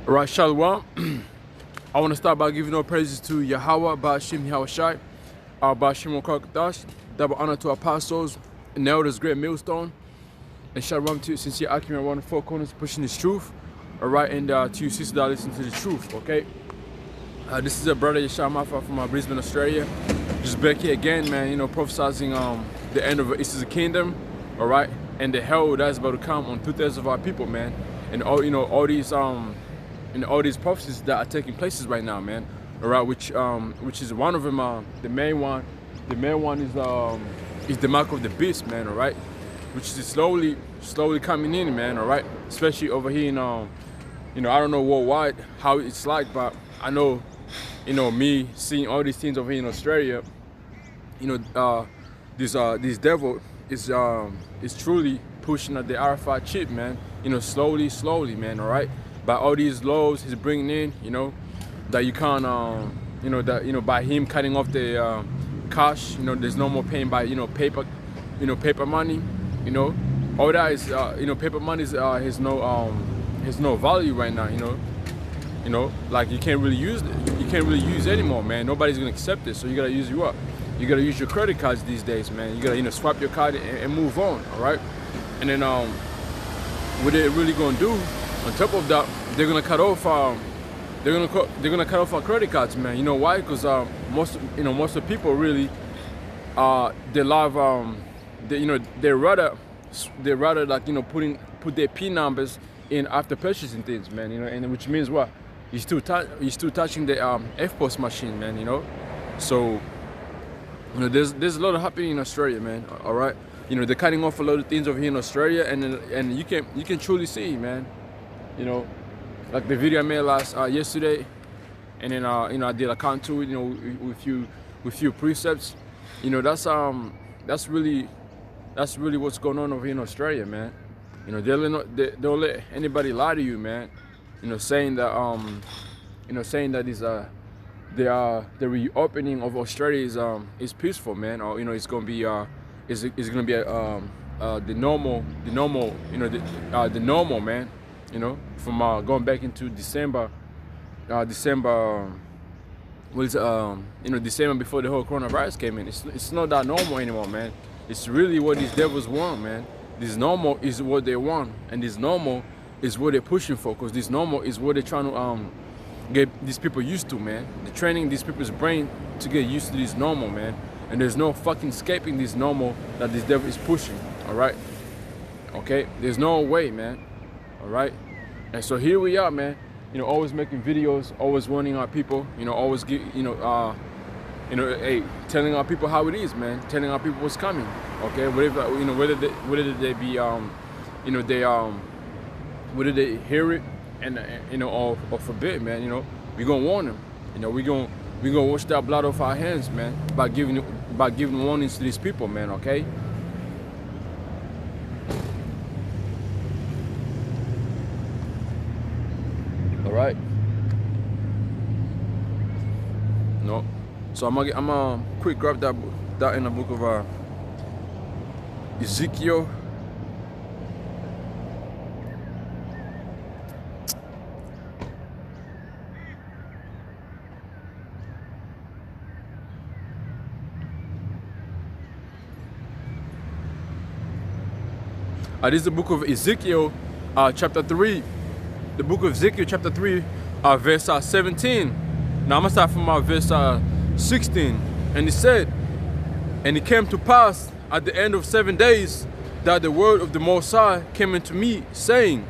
Right, Shalom. I want to start by giving all praises to Yahweh, Ba'ashim Yahushai, Ba'ashim Wakakadash, double honor to apostles, and elders, great millstone, and Shalom to sincere Akim around the four corners pushing this truth. All right, and to you sisters that listen to the truth, okay? This is a brother Yeshua Mafa from Brisbane, Australia. Just back here again, man, you know, prophesizing the end of Easter's kingdom, all right? And the hell that's about to come on 2/3 of our people, man. And all, you know, all these prophecies that are taking places right now, man. All right, which is one of them. The main one is the mark of the beast, man. All right, which is slowly coming in, man. All right, especially over here in you know, I don't know worldwide how it's like, but I know, you know, me seeing all these things over here in Australia, you know, this devil is truly pushing at the Arafat chip, man. You know, slowly, man. All right. By all these laws he's bringing in, you know, that you can't, you know, that, you know, by him cutting off the cash, you know, there's no more paying by, you know, paper money, you know, all that is, you know, paper money has no value right now, you know, like you can't really use it, you can't really use it anymore, man. Nobody's gonna accept it, so you gotta use you up. You gotta use your credit cards these days, man. You gotta, you know, swipe your card and move on, all right? And then what they're really gonna do? On top of that, they're gonna cut off. They're gonna cut off our credit cards, man. You know why? Because most of the people really, they love, they rather like, you know, put their PIN numbers in after purchasing things, man. You know, and which means what? You're still touching the FPOS machine, man. You know, so you know there's a lot of happening in Australia, man. All right, you know, they're cutting off a lot of things over here in Australia, and you can truly see, man. You know, like the video I made yesterday, and then you know, I did a contour, you know, with few precepts. You know, that's really what's going on over here in Australia, man. You know, they don't let anybody lie to you, man. You know, saying that the reopening of Australia is peaceful, man. Or, you know, it's gonna be the normal, you know, the normal, man. You know, from going back into December, you know, December before the whole coronavirus came in. It's not that normal anymore, man. It's really what these devils want, man. This normal is what they want, and this normal is what they're pushing for, because this normal is what they're trying to get these people used to, man. They're training these people's brain to get used to this normal, man. And there's no fucking escaping this normal that this devil is pushing, all right? Okay? There's no way, man. All right, and so here we are, man. You know, always making videos, always warning our people. You know, always hey, telling our people how it is, man. Telling our people what's coming. Okay, whatever, you know, whether they be, you know, whether they hear it and you know, or forbid, man. You know, we gonna warn them. You know, we gonna wash that blood off our hands, man, by giving warnings to these people, man. Okay. Right. No. So I'm gonna quick grab that in the book of Ezekiel. This is the book of Ezekiel, chapter 3. The book of Ezekiel, chapter 3, verse 17. Now I'm gonna start from verse 16. And it said, and it came to pass at the end of 7 days that the word of the Most High came unto me, saying,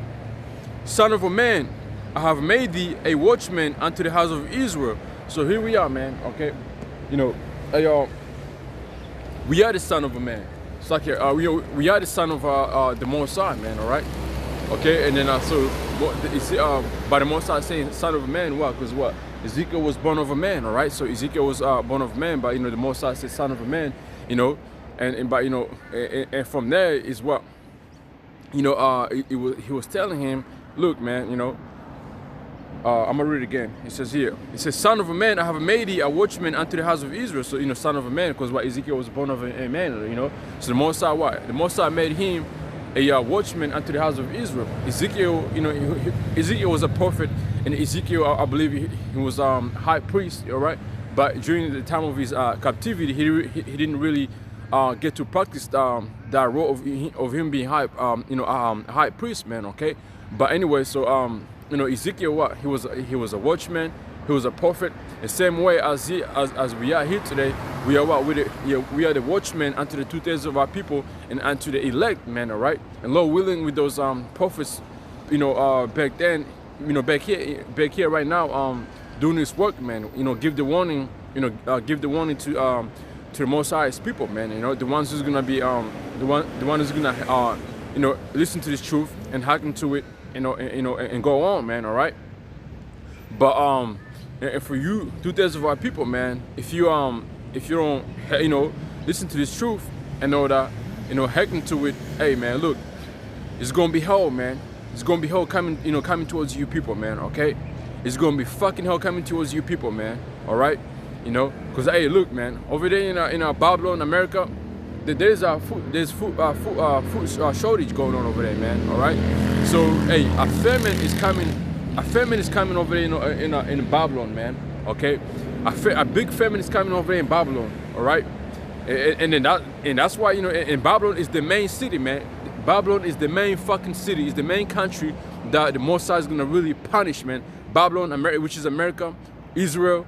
Son of a man, I have made thee a watchman unto the house of Israel. So here we are, man. Okay, you know, we are the son of a man. It's like we are the son of the Most High, man. All right. Okay, and then so by the Most High saying son of a man, what? Because what? Ezekiel was born of a man, all right? So Ezekiel was born of a man, but, you know, the Most High said son of a man, you know, and by, you know, and from there is what, you know, he was telling him, look, man, you know, I'm gonna read it again. It says here, it says, son of a man, I have made thee a watchman unto the house of Israel. So, you know, son of a man, because what? Ezekiel was born of a man, you know. So the Most High, what? The Most High made him a watchman unto the house of Israel. Ezekiel, you know, Ezekiel was a prophet And Ezekiel, I believe he was high priest, all right. But during the time of his captivity, he didn't really get to practice that role of him being high priest, man. Okay. But anyway, so Ezekiel, what he was a watchman. He was a prophet. The same way as we are here today, we are what? We are the watchmen unto the 2/3 of our people and unto the elect, man, all right? And Lord willing, with those prophets, back then, back here right now, doing this work, man, give the warning, give the warning to the Most High's people, man, the ones who's gonna be the one who's gonna listen to this truth and hearken to it, and go on, man, all right? But and for you, 2/3 of our people, man, if you don't listen to this truth and know that hearken to it, hey man, look, it's gonna be hell, man. It's gonna be hell coming towards you people, man. Okay, it's gonna be fucking hell coming towards you people, man. All right, because hey, look, man, over there in Babylon, America, there's food shortage going on over there, man. All right, so hey, a famine is coming. A famine is coming over there in Babylon, man. Okay, a big famine is coming over there in Babylon. All right, and that's why in Babylon is the main city, man. Babylon is the main fucking city. Is the main country that the Most High is gonna really punish, man. Babylon, America, which is America, Israel,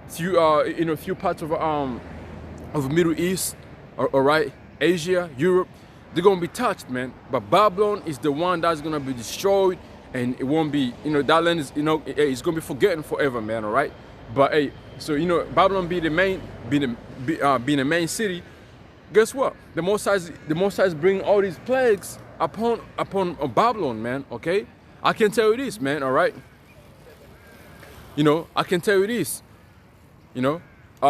few parts of Middle East, all right, Asia, Europe, they're gonna be touched, man. But Babylon is the one that's gonna be destroyed. And it won't be, that land is, it's gonna be forgotten forever, man. All right. But hey, so Babylon being the main city. Guess what? The Most High is bringing all these plagues upon Babylon, man. Okay. I can tell you this, man. All right. I can tell you this. With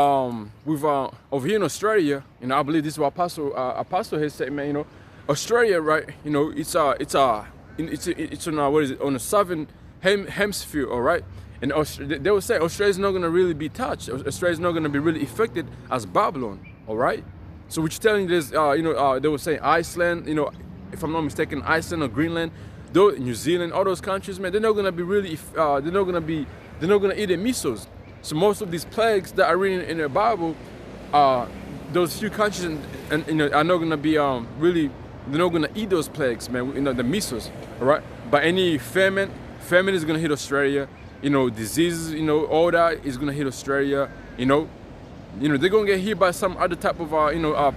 over here in Australia, I believe this is what Apostle has said, man. Australia, right? It's on what is it, on the southern hemisphere, all right? And they will say Australia's not gonna really be touched. Australia's not gonna be really affected as Babylon, all right? So which telling this, they were saying Iceland, if I'm not mistaken, Iceland or Greenland, New Zealand, all those countries, man, they're not gonna be really, they're not gonna eat the missiles. So most of these plagues that are written in the Bible, those few countries are not gonna be really. They're not gonna eat those plagues, man. The missiles, all right? But any famine is gonna hit Australia. Diseases, all that is gonna hit Australia. They're gonna get hit by some other type of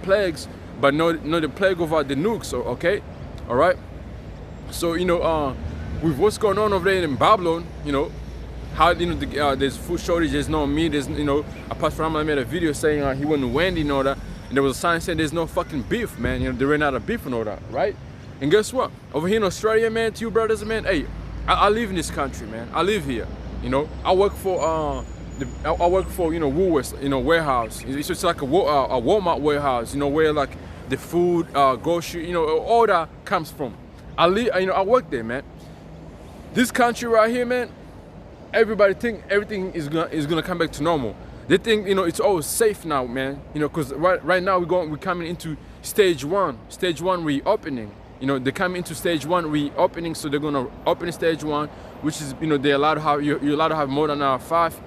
plagues, but not the plague of the nukes. Okay, all right. So with what's going on over there in Babylon, how there's food shortage, there's no meat, there's apart from I made a video saying he went to Wendy and all that. And there was a sign saying there's no fucking beef, man. They ran out of beef and all that, right? And guess what? Over here in Australia, man, to you brothers, man, hey, I live in this country, man. I live here. I work for Woolworths, warehouse. It's just like a Walmart warehouse, where like the food, grocery, all that comes from. I work there, man. This country right here, man, everybody think everything is gonna come back to normal. They think it's all safe now, man. Because right now we're coming into stage one reopening. They're coming into stage one reopening, so they're gonna open stage one, which is they're allowed to have you're allowed to have more than five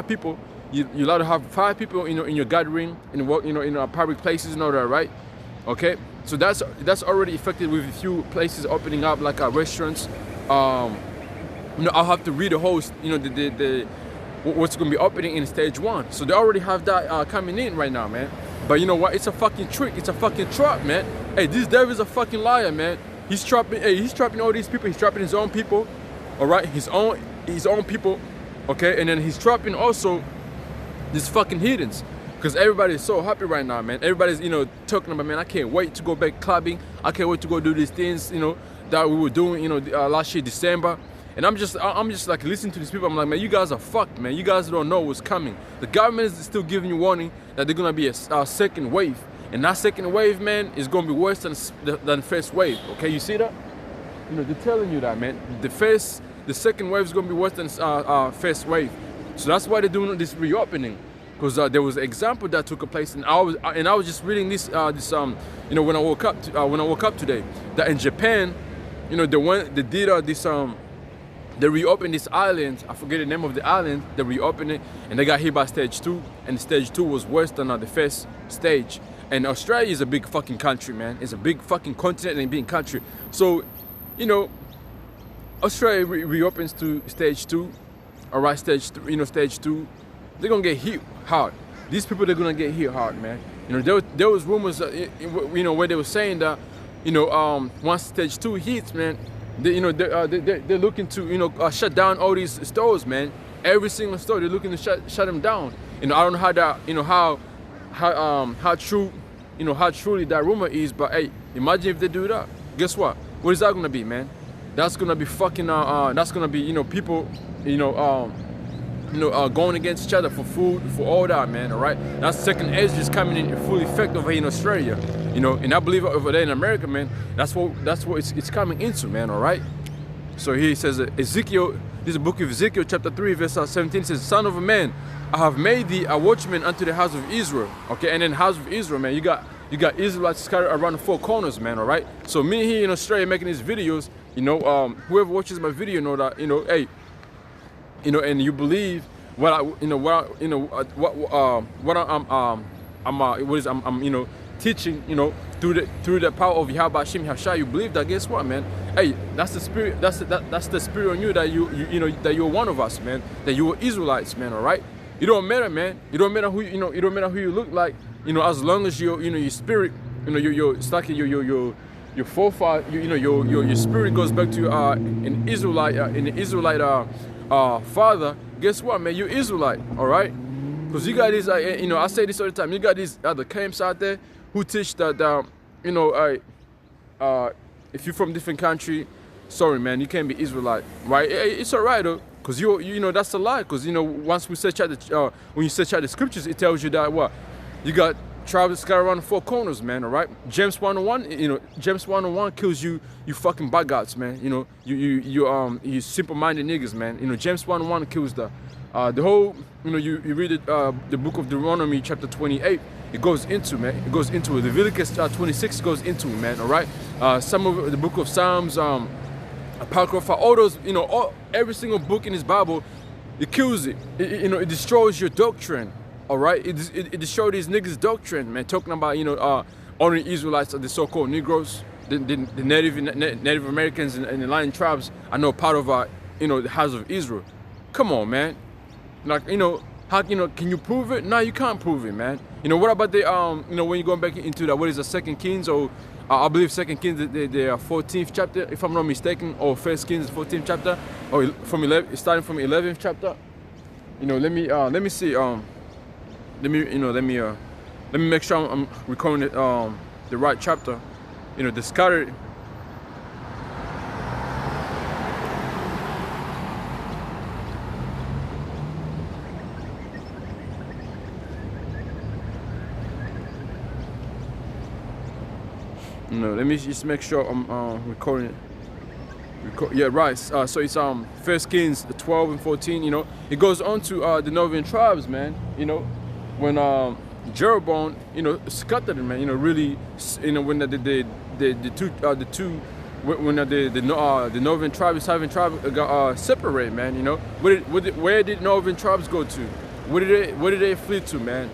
people. You're allowed to have 5 people in your gathering in public places and all that, right? Okay, so that's already affected with a few places opening up like restaurants. I'll have to read the whole what's going to be opening in stage 1. So they already have that coming in right now, man. But you know what? It's a fucking trick. It's a fucking trap, man. Hey, this devil's a fucking liar, man. He's trapping all these people. He's trapping his own people, all right? His own people, okay? And then he's trapping also these fucking heathens. Because everybody's so happy right now, man. Everybody's, talking about, man, I can't wait to go back clubbing. I can't wait to go do these things, that we were doing, last year, December. And I'm just like listening to these people. I'm like, man, you guys are fucked, man. You guys don't know what's coming. The government is still giving you warning that there's gonna be a second wave, and that second wave, man, is gonna be worse than first wave. Okay, you see that? They're telling you that, man. The second wave is gonna be worse than first wave. So that's why they're doing this reopening, because there was an example that took place, and I was just reading this when I woke up today, that in Japan, they did this They reopened this island. I forget the name of the island. They reopened it, and they got hit by stage 2. And stage 2 was worse than the first stage. And Australia is a big fucking country, man. It's a big fucking continent and a big country. So, you know, Australia reopens to stage 2. All right, stage 3. You know, stage 2. They're gonna get hit hard. These people, they're gonna get hit hard, man. You know, there was rumors, you know, where they were saying that, you know, once stage 2 hits, man, they're looking to, you know, shut down all these stores, man. Every single store, they're looking to shut them down. You know, I don't know how that, you know, how true, you know, how truly that rumor is, but hey, imagine if they do that. Guess what? What is that gonna be, man? That's gonna be fucking, that's gonna be, you know, people, going against each other for food, for all that, man. All right, that's second edge just coming in full effect over here in Australia, you know, and I believe over there in America, man, that's what it's coming into, man. All right. So here he says, Ezekiel, this is the book of Ezekiel, chapter 3, verse 17 says, "Son of a man, I have made thee a watchman unto the house of Israel." Okay, and then house of Israel, man, you got Israelites scattered around the 4 corners, man. All right. So me here in Australia making these videos, you know, whoever watches my video know that, you know, hey, you know, and you believe what I'm you know, teaching, you know, through the power of Yahweh Hashem Hashai, you believe that. Guess what, man? Hey, that's the spirit. That's the spirit on you, that you know that you're one of us, man. That you are Israelites, man. All right. It don't matter, man. It don't matter who it don't matter who you look like. You know, as long as your spirit, you know, it's like your forefather, your spirit goes back to an Israelite father. Guess what, man? You're Israelite, all right? Because you got these, you know, I say this all the time. You got these other camps out there who teach that, you know, if you're from a different country, sorry, man, you can't be Israelite, right? It's all right though, because you know that's a lie. Because you know, once we search out when you search out the scriptures, it tells you that what you got. Tribes scattered around the 4 corners, man. All right. James 1:1, you know, James 1:1 kills you fucking bugouts, man. You know, you simple-minded niggas, man. You know, James 1:1 kills the whole. You know, you read it, the book of Deuteronomy, chapter 28. It goes into, man. It goes into it. Leviticus 26 goes into it, man. All right. Some of the book of Psalms, Apocrypha, all those, you know, every single book in this Bible, it kills it. You know, it destroys your doctrine. All right, it destroyed these niggas' doctrine, man. Talking about, you know, honoring Israelites, the so-called Negroes, the Native Americans and the Lion tribes are no part of you know, the house of Israel. Come on, man. Like, you know, how, you know, can you prove it? No, you can't prove it, man. You know, what about the you know, when you're going back into that, what is the 2 Kings, or I believe 2 Kings, the 14th chapter, if I'm not mistaken, or 1 Kings 14th chapter, or starting from 11th chapter. You know, let me see. Let me make sure I'm recording it, the right chapter. You know, the scattered. You know, let me just make sure I'm recording it. Yeah, right. So it's 1 Kings 12 and 14. You know, it goes on to the northern tribes, man. You know, when Jeroboam, you know, scattered them, man. You know, really, you know, when the northern tribe and southern tribe got separated, man. You know, where did northern tribes go to? Where did they flee to, man?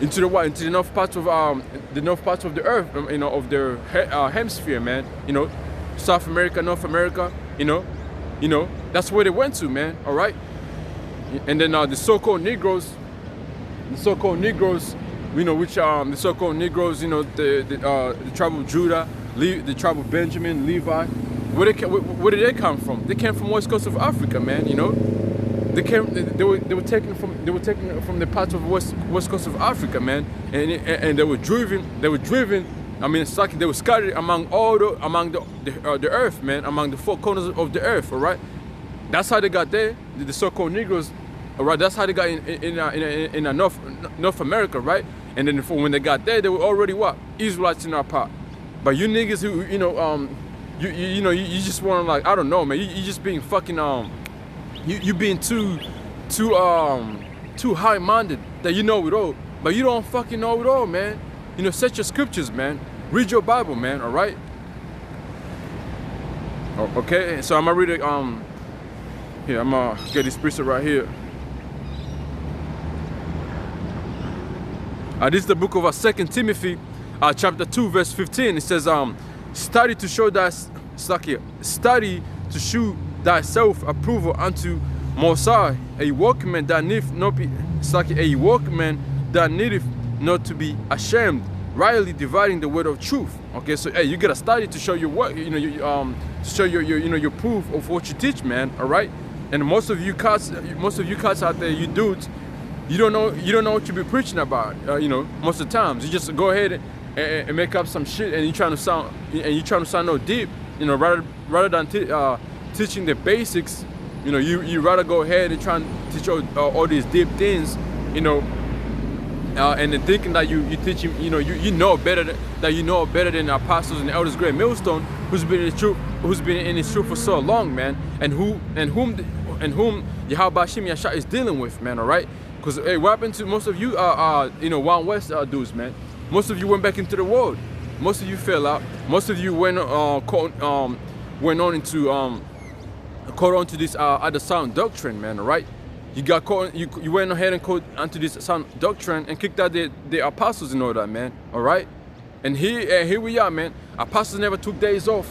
Into the what? Into the north parts of the earth, you know, of their hemisphere, man. You know, South America, North America. You know, that's where they went to, man. All right. And then the so-called Negroes, you know, which the so-called Negroes, you know, the tribe of Judah, the tribe of Benjamin, Levi. Where did they come from? They came from west coast of Africa, man. You know, they were taken from the parts of west coast of Africa, man, and they were driven. I mean, it's like they were scattered among the earth, man, among the 4 corners of the earth. All right, that's how they got there. The so-called Negroes. All right, that's how they got in North America, right? And then when they got there, they were already what? Israelites in our part. But you niggas who, you know, you just want to, like, I don't know, man. You just being fucking you being too high-minded that you know it all, but you don't fucking know it all, man. You know, set your scriptures, man. Read your Bible, man. All right. Okay, so I'm gonna read it. Here, I'm gonna get this precept right here. This is the book of 2 Timothy, chapter 2, verse 15. It says, study to show thyself approval unto Most High, a workman that needeth not be a workman that needeth not to be ashamed, rightly dividing the word of truth. Okay, so hey, you gotta study to show your work, to show your proof of what you teach, man. All right, and most of you cats out there, you dudes, you don't know what you be preaching about. Most of the times you just go ahead and make up some shit, and you're trying to sound no deep. Rather than teaching the basics, you rather go ahead and try and teach all these deep things, and then thinking that you teach him, you know better than the apostles and the elders, great millstone, who's been in his truth for so long, man, and whom Yahweh Shem Yahshua is dealing with, man. All right. Because hey, what happened to most of you Wild West dudes, man? Most of you went back into the world. Most of you fell out. Most of you went on to this other sound doctrine, man. All right, you got caught. You went ahead and caught onto this sound doctrine and kicked out the apostles and all that, man. All right, and here we are, man. Apostles never took days off.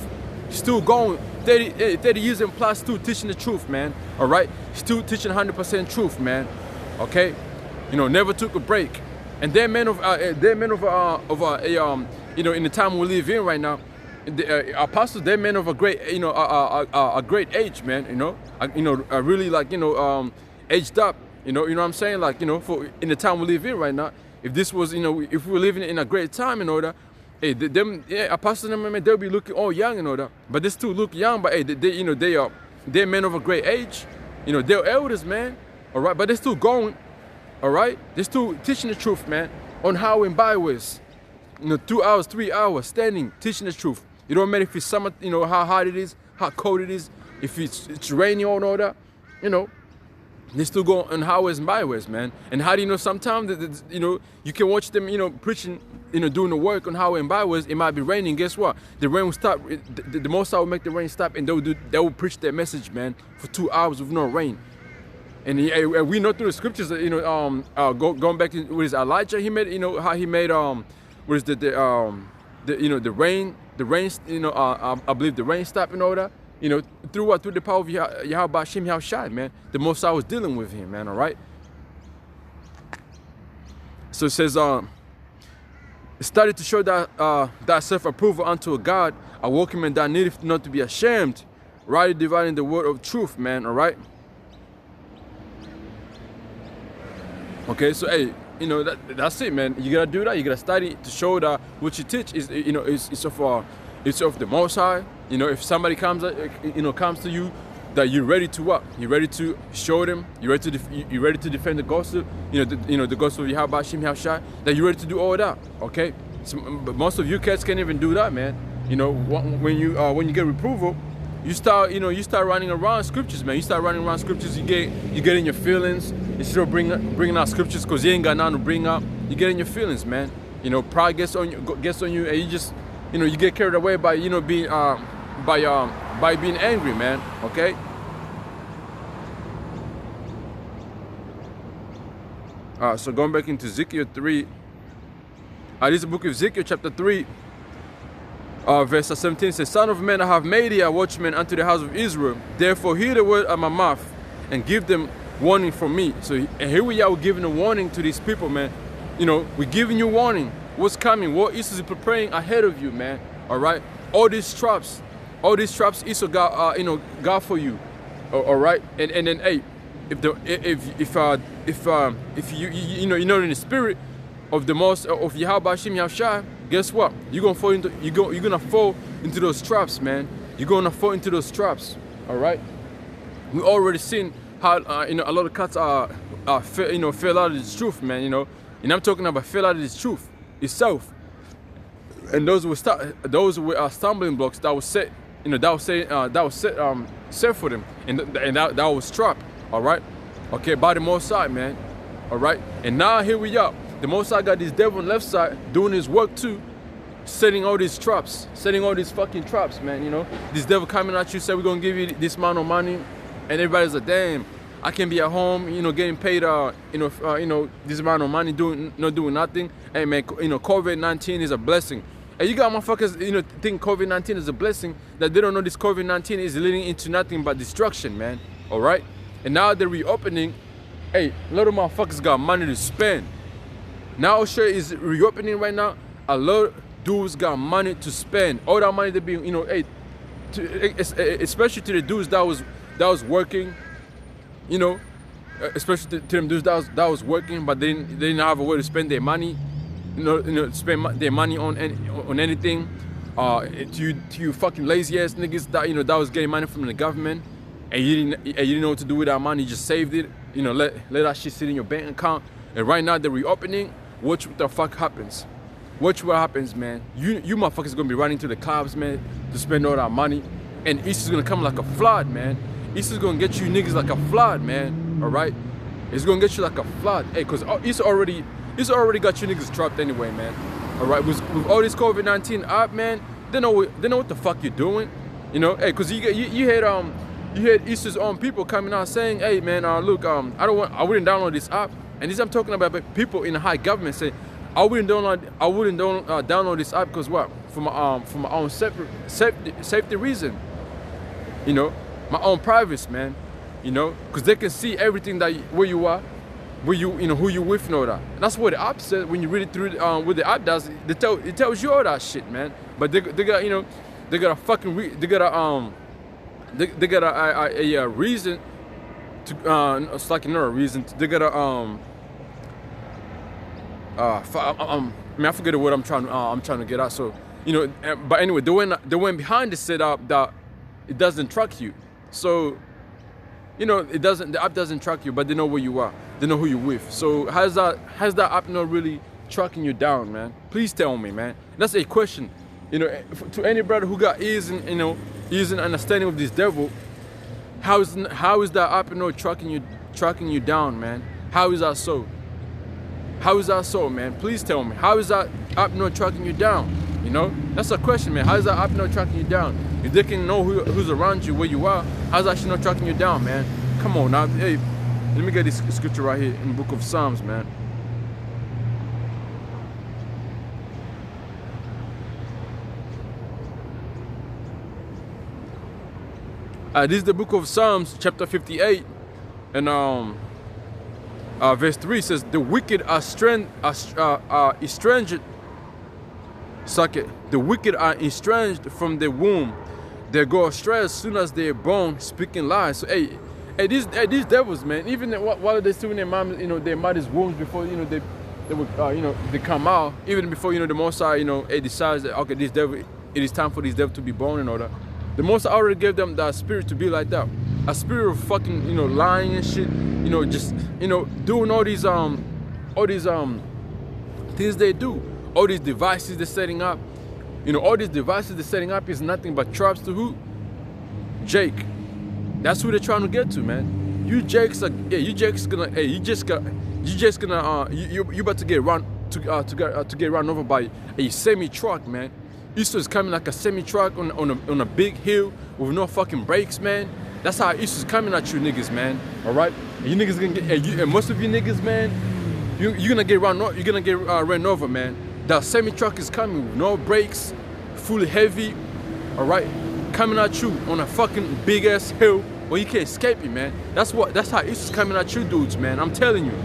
Still going 30 years and plus, still teaching the truth, man. All right, still teaching 100% truth, man. Okay, never took a break, and they're men of in the time we live in right now. The apostles, they're men of a great a great age, man. Really like aged up. You know what I'm saying? Like for in the time we live in right now. If this was if we were living in a great time in order, hey, apostles, man, they'll be looking all young in order, but they still look young. But hey, they're men of a great age. They're elders, man. All right, but they're still going. All right, they're still teaching the truth, man, on how and byways. 2 hours, 3 hours, standing, teaching the truth. It don't matter if it's summer, how hot it is, how cold it is, if it's raining or all that, they still go on highways and byways, man. And how do you know sometimes, you can watch them, preaching, doing the work on highway and byways, it might be raining, guess what? The rain will stop, the Most High will make the rain stop, and they will preach their message, man, for 2 hours with no rain. And we know through the scriptures, going back to with Elijah, he made, how he made, what is the rain, I believe the rain stopped in order, through the power of Yahweh Shem Yahshua, man. The Most High was dealing with him, man. All right. So it says, study to show that self-approval unto a God, a workman that needeth not to be ashamed, rightly dividing the word of truth, man. All right. Okay, so hey, that's it, man. You gotta do that. You gotta study to show that what you teach is, it's of the Most High. If somebody comes to you, that you're ready to what? You're ready to show them. You're ready to defend the gospel. The gospel of Yahweh Shem Yahshua. That you're ready to do all that. Okay, but most of you cats can't even do that, man. When you get reproval, you start running around scriptures, man. You start running around scriptures. You get in your feelings. Instead of bringing out scriptures because you ain't got nothing to bring up, you get in your feelings, man. Pride gets on you, and you just, you get carried away by, being by being angry, man. Okay. So going back into Ezekiel 3. This is the book of Ezekiel, chapter 3. Verse 17 says, Son of man, I have made thee a watchman unto the house of Israel. Therefore hear the word of my mouth, and give them warning from me. So and here we are, we're giving a warning to these people, man. We're giving you warning. What's coming? What is preparing ahead of you, man? All right. All these traps is God for you. All right. And then hey, if you in the spirit of the most of Yahweh Shem Yahshua, guess what? You're gonna fall into those traps, man. You're gonna fall into those traps. All right. We already seen how a lot of cats fell out of this truth, man. And I'm talking about fell out of this truth itself. And those were stumbling blocks that was set, set for them, and that was trapped. All right. Okay, by the Most High, man. All right. And now here we are. The Most High got this devil on the left side doing his work too, setting all these traps, setting all these fucking traps, man. This devil coming at you, say we're gonna give you this amount of money, And everybody's like, damn, I can be at home, getting paid, this amount of money not doing nothing. Hey man, COVID-19 is a blessing. And you got motherfuckers, think COVID-19 is a blessing, that they don't know this COVID-19 is leading into nothing but destruction, man. All right? And now they're reopening. Hey, a lot of motherfuckers got money to spend. Now Australia is reopening right now. A lot of dudes got money to spend. All that money they being, especially to the dudes that was working, especially to them dudes that was working, but they didn't have a way to spend their money, spend their money on anything. To you fucking lazy ass niggas that was getting money from the government, and you didn't know what to do with that money. You just saved it. Let that shit sit in your bank account. And right now they're reopening. Watch what the fuck happens. Watch what happens, man. You motherfuckers gonna be running to the clubs, man, to spend all that money. And Easter's gonna come like a flood, man. Easter's gonna get you niggas like a flood, man. Alright? It's gonna get you like a flood. Hey, cause it's already got you niggas trapped anyway, man. Alright, with all this COVID-19 up, man, they know what the fuck you're doing. Hey, cause you had Easter's own people coming out saying, hey man, look, I wouldn't download this app. And this I'm talking about people in the high government saying, I wouldn't download this app because what? For my own safety reason. My own privacy, man. Because they can see everything where you are, who you with and all that. And that's what the app says when you read it through. What the app does, it tells you all that shit, man. But they got a reason to it's like another reason. They got a I forget what I'm trying to get at. So but anyway, they went behind the setup that it doesn't track you. So the app doesn't track you, but they know where you are. They know who you're with. So has that app not really tracking you down, man? Please tell me, man. That's a question. To any brother who got ears and ears and understanding of this devil, how is that app not tracking you down, man? How is that so? How is that so, man? Please tell me. How is that app not tracking you down? That's a question, man. How is that app not tracking you down? If they can know who's around you, where you are, how's that shit not tracking you down, man? Come on now. Hey, let me get this scripture right here in the book of Psalms, man. This is the book of Psalms, chapter 58, and verse 3 says, "The wicked are estranged. Suck it. The wicked are estranged from the womb. They go astray as soon as they're born, speaking lies." So these devils, man. Even while they're still in their mom, their mother's wombs before they would they come out. Even before the Most High it decides that okay, it is time for this devil to be born and all that. The Most High already gave them that spirit to be like that. A spirit of fucking lying and shit. Just doing all these things they do. All these devices they're setting up. All these devices they're setting up is nothing but traps to who? Jake. That's who they're trying to get to, man. You Jake's you about to get run over by a semi truck, man. Easter is coming like a semi truck on a big hill with no fucking brakes, man. That's how Easter's coming at you niggas, man. All right, and you niggas gonna get and most of you niggas, man, you're gonna get run over, man. That semi truck is coming with no brakes, fully heavy. All right, coming at you on a fucking big ass hill where you can't escape it, man. That's how Easter's coming at you dudes, man. I'm telling you.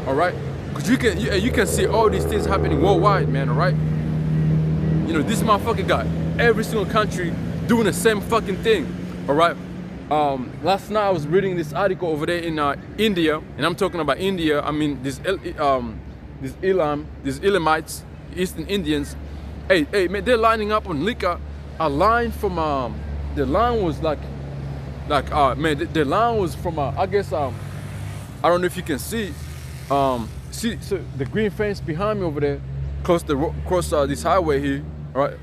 All right, because you can see all these things happening worldwide, man. All right. This motherfucker got every single country doing the same fucking thing. All right. Last night I was reading this article over there in India, and I'm talking about India. I mean, these Elamites, Eastern Indians. Hey, man, they're lining up on liquor. A line from the line was like man, the line was from I guess I don't know if you can see. See so the green fence behind me over there, across this highway here, right?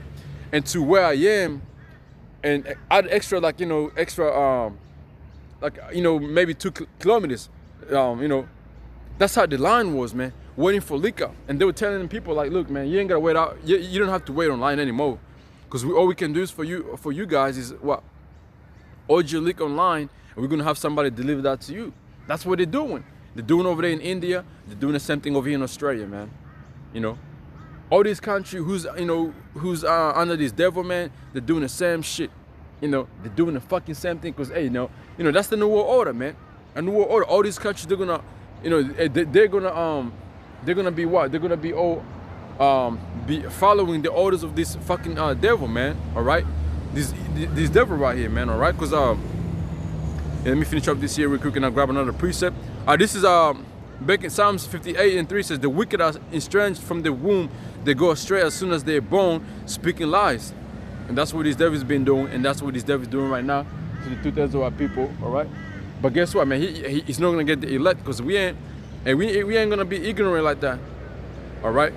And to where I am, and add extra maybe 2 kilometers. That's how the line was, man. Waiting for liquor, and they were telling people like, look, man, you ain't gotta wait out. You don't have to wait online anymore, because all we can do is for you guys is what? Order your liquor online, and we're gonna have somebody deliver that to you. That's what they're doing. They're doing over there in India. They're doing the same thing over here in Australia, man. You know, all these countries who's under this devil, man, they're doing the same shit. You know, they're doing the fucking same thing because, hey, you know, that's the New World Order, man. A New World Order. All these countries, they're gonna, they're gonna be what? They're gonna be all be following the orders of this fucking devil, man. All right, this devil right here, man. All right, because let me finish up this here real quick and I'll grab another precept. This is back in Psalms 58:3 says, the wicked are estranged from the womb, they go astray as soon as they're born, speaking lies. And that's what this devil's been doing, and that's what this devil's doing right now to the 2/3 of our people. All right, but guess what, man? He's not gonna get the elect because we ain't gonna be ignorant like that. All right,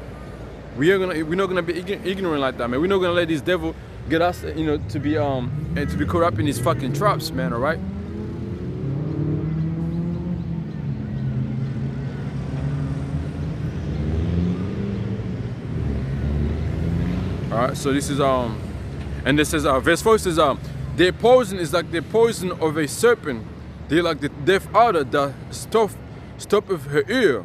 we're not gonna be ignorant like that, man. We're not gonna let this devil get us, to be and to be caught up in his fucking traps, man. All right. All right, so this is and this says verse 4 says their poison is like the poison of a serpent. They're like the deaf adder that stoppeth her ear.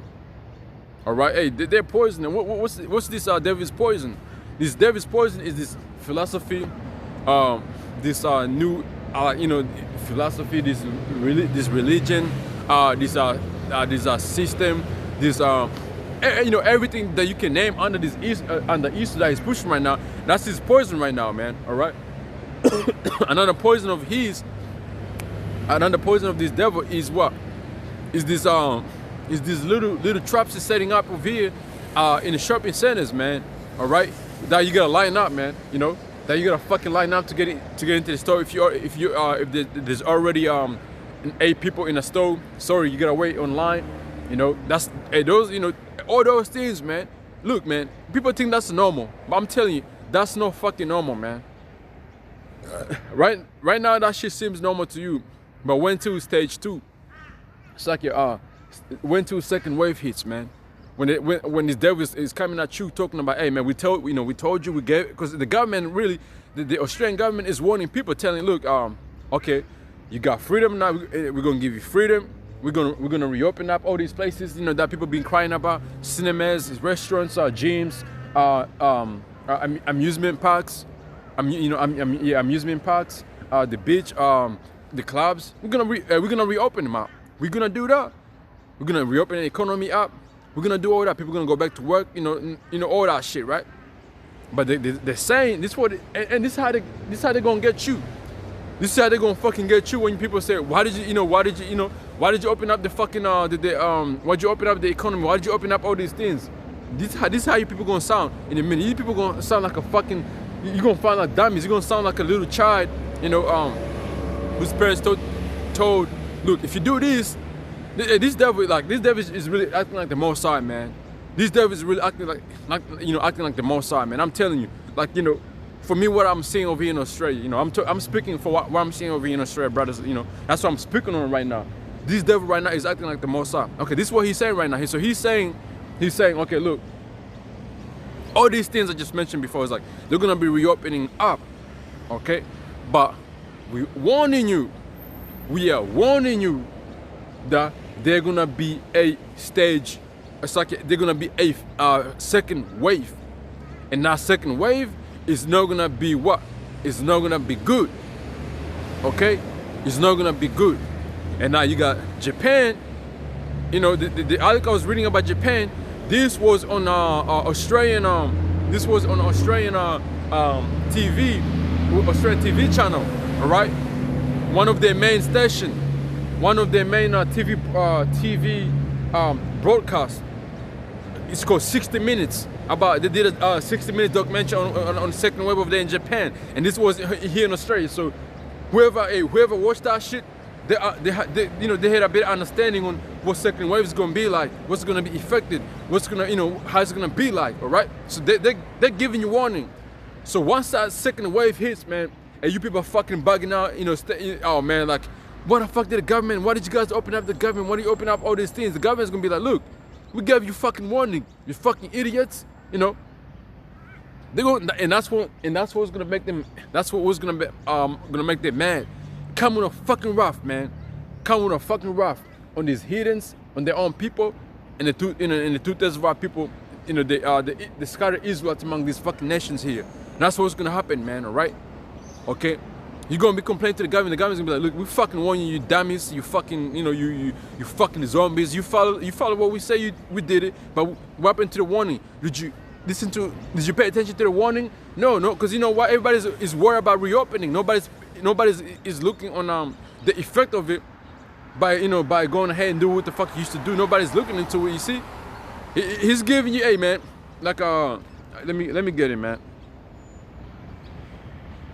All right, hey, they're poison. What's this devil's poison? This devil's poison is this philosophy, this new philosophy, this religion, this system, this everything that you can name under this under Easter that is pushing right now. That's his poison right now, man. All right. Another poison of this devil is what? Is this little traps he's setting up over here in the shopping centers, man. All right. That you gotta line up, man. You know that you gotta fucking line up to get into the store. If there's already 8 people in the store, sorry, you gotta wait online. You know, that's those, all those things, man. Look, man, people think that's normal, but I'm telling you, that's not fucking normal, man. Right now, that shit seems normal to you, but when to stage 2, it's like when to second wave hits, man. When this devil is coming at you, talking about, hey, man, we told you, we gave, because the government really, the Australian government is warning people, telling, look, okay, you got freedom now. We're gonna give you freedom. We're gonna reopen up all these places, that people been crying about: cinemas, restaurants, gyms, amusement parks, amusement parks, the beach, the clubs. We're gonna reopen them up. We're gonna do that. We're gonna reopen the economy up. We're gonna do all that. People are gonna go back to work. All that shit, right? But they're saying this and this is how they gonna get you. This is how they're gonna fucking get you when people say, why did you open up the fucking why'd you open up the economy? Why did you open up all these things? This is how you people gonna sound in a minute. You people gonna sound like a fucking, you're gonna sound like dummies. You're gonna sound like a little child, whose parents told, look, if you do this devil is really acting like the Most High, man. This devil is really acting like the Most High, man. I'm telling you, for me, what I'm seeing over here in Australia, I'm speaking for what I'm seeing over here in Australia, brothers. That's what I'm speaking on right now. This devil right now is acting like the Most High. Okay, this is what he's saying right now. So he's saying, okay, look, all these things I just mentioned before is like they're gonna be reopening up, okay? But we are warning you that they're gonna be a stage. It's like they're gonna be a second wave, and that second wave is not gonna be what? It's not gonna be good. Okay? It's not gonna be good. And now you got Japan. The article I was reading about Japan. This was on Australian. This was on Australian Australian TV channel. All right, one of their main station, one of their main TV broadcast. It's called 60 Minutes. They did a 60-minute documentary on the second wave over there in Japan, and this was here in Australia. So whoever watched that shit, they had a better understanding on what second wave is gonna be like, what's gonna be affected, what's gonna how it's gonna be like. All right, so they're giving you warning. So once that second wave hits, man, and you people are fucking bugging out, oh man, like, what the fuck did the government? Why did you guys open up the government? Why do you open up all these things? The government's gonna be like, look, we gave you fucking warning, you fucking idiots. They go, and that's what's gonna make them. That's what was gonna make them mad. Coming on fucking rough, man. come with a fucking wrath on these heathens, on their own people, and the two-thirds of our people, the scattered Israelites among these fucking nations here. And that's what's gonna happen, man. All right, okay. You're gonna be complaining to the government. The government's gonna be like, look, we fucking warn you, you dummies, you fucking, you fucking zombies. You follow what we say. We did it, but what happened to the warning? Did you pay attention to the warning? No, because you know what? Everybody is worried about reopening. Nobody's is looking on the effect of it by going ahead and do what the fuck you used to do. Nobody's looking into it. You see, he's giving you, hey man, like let me get it, man.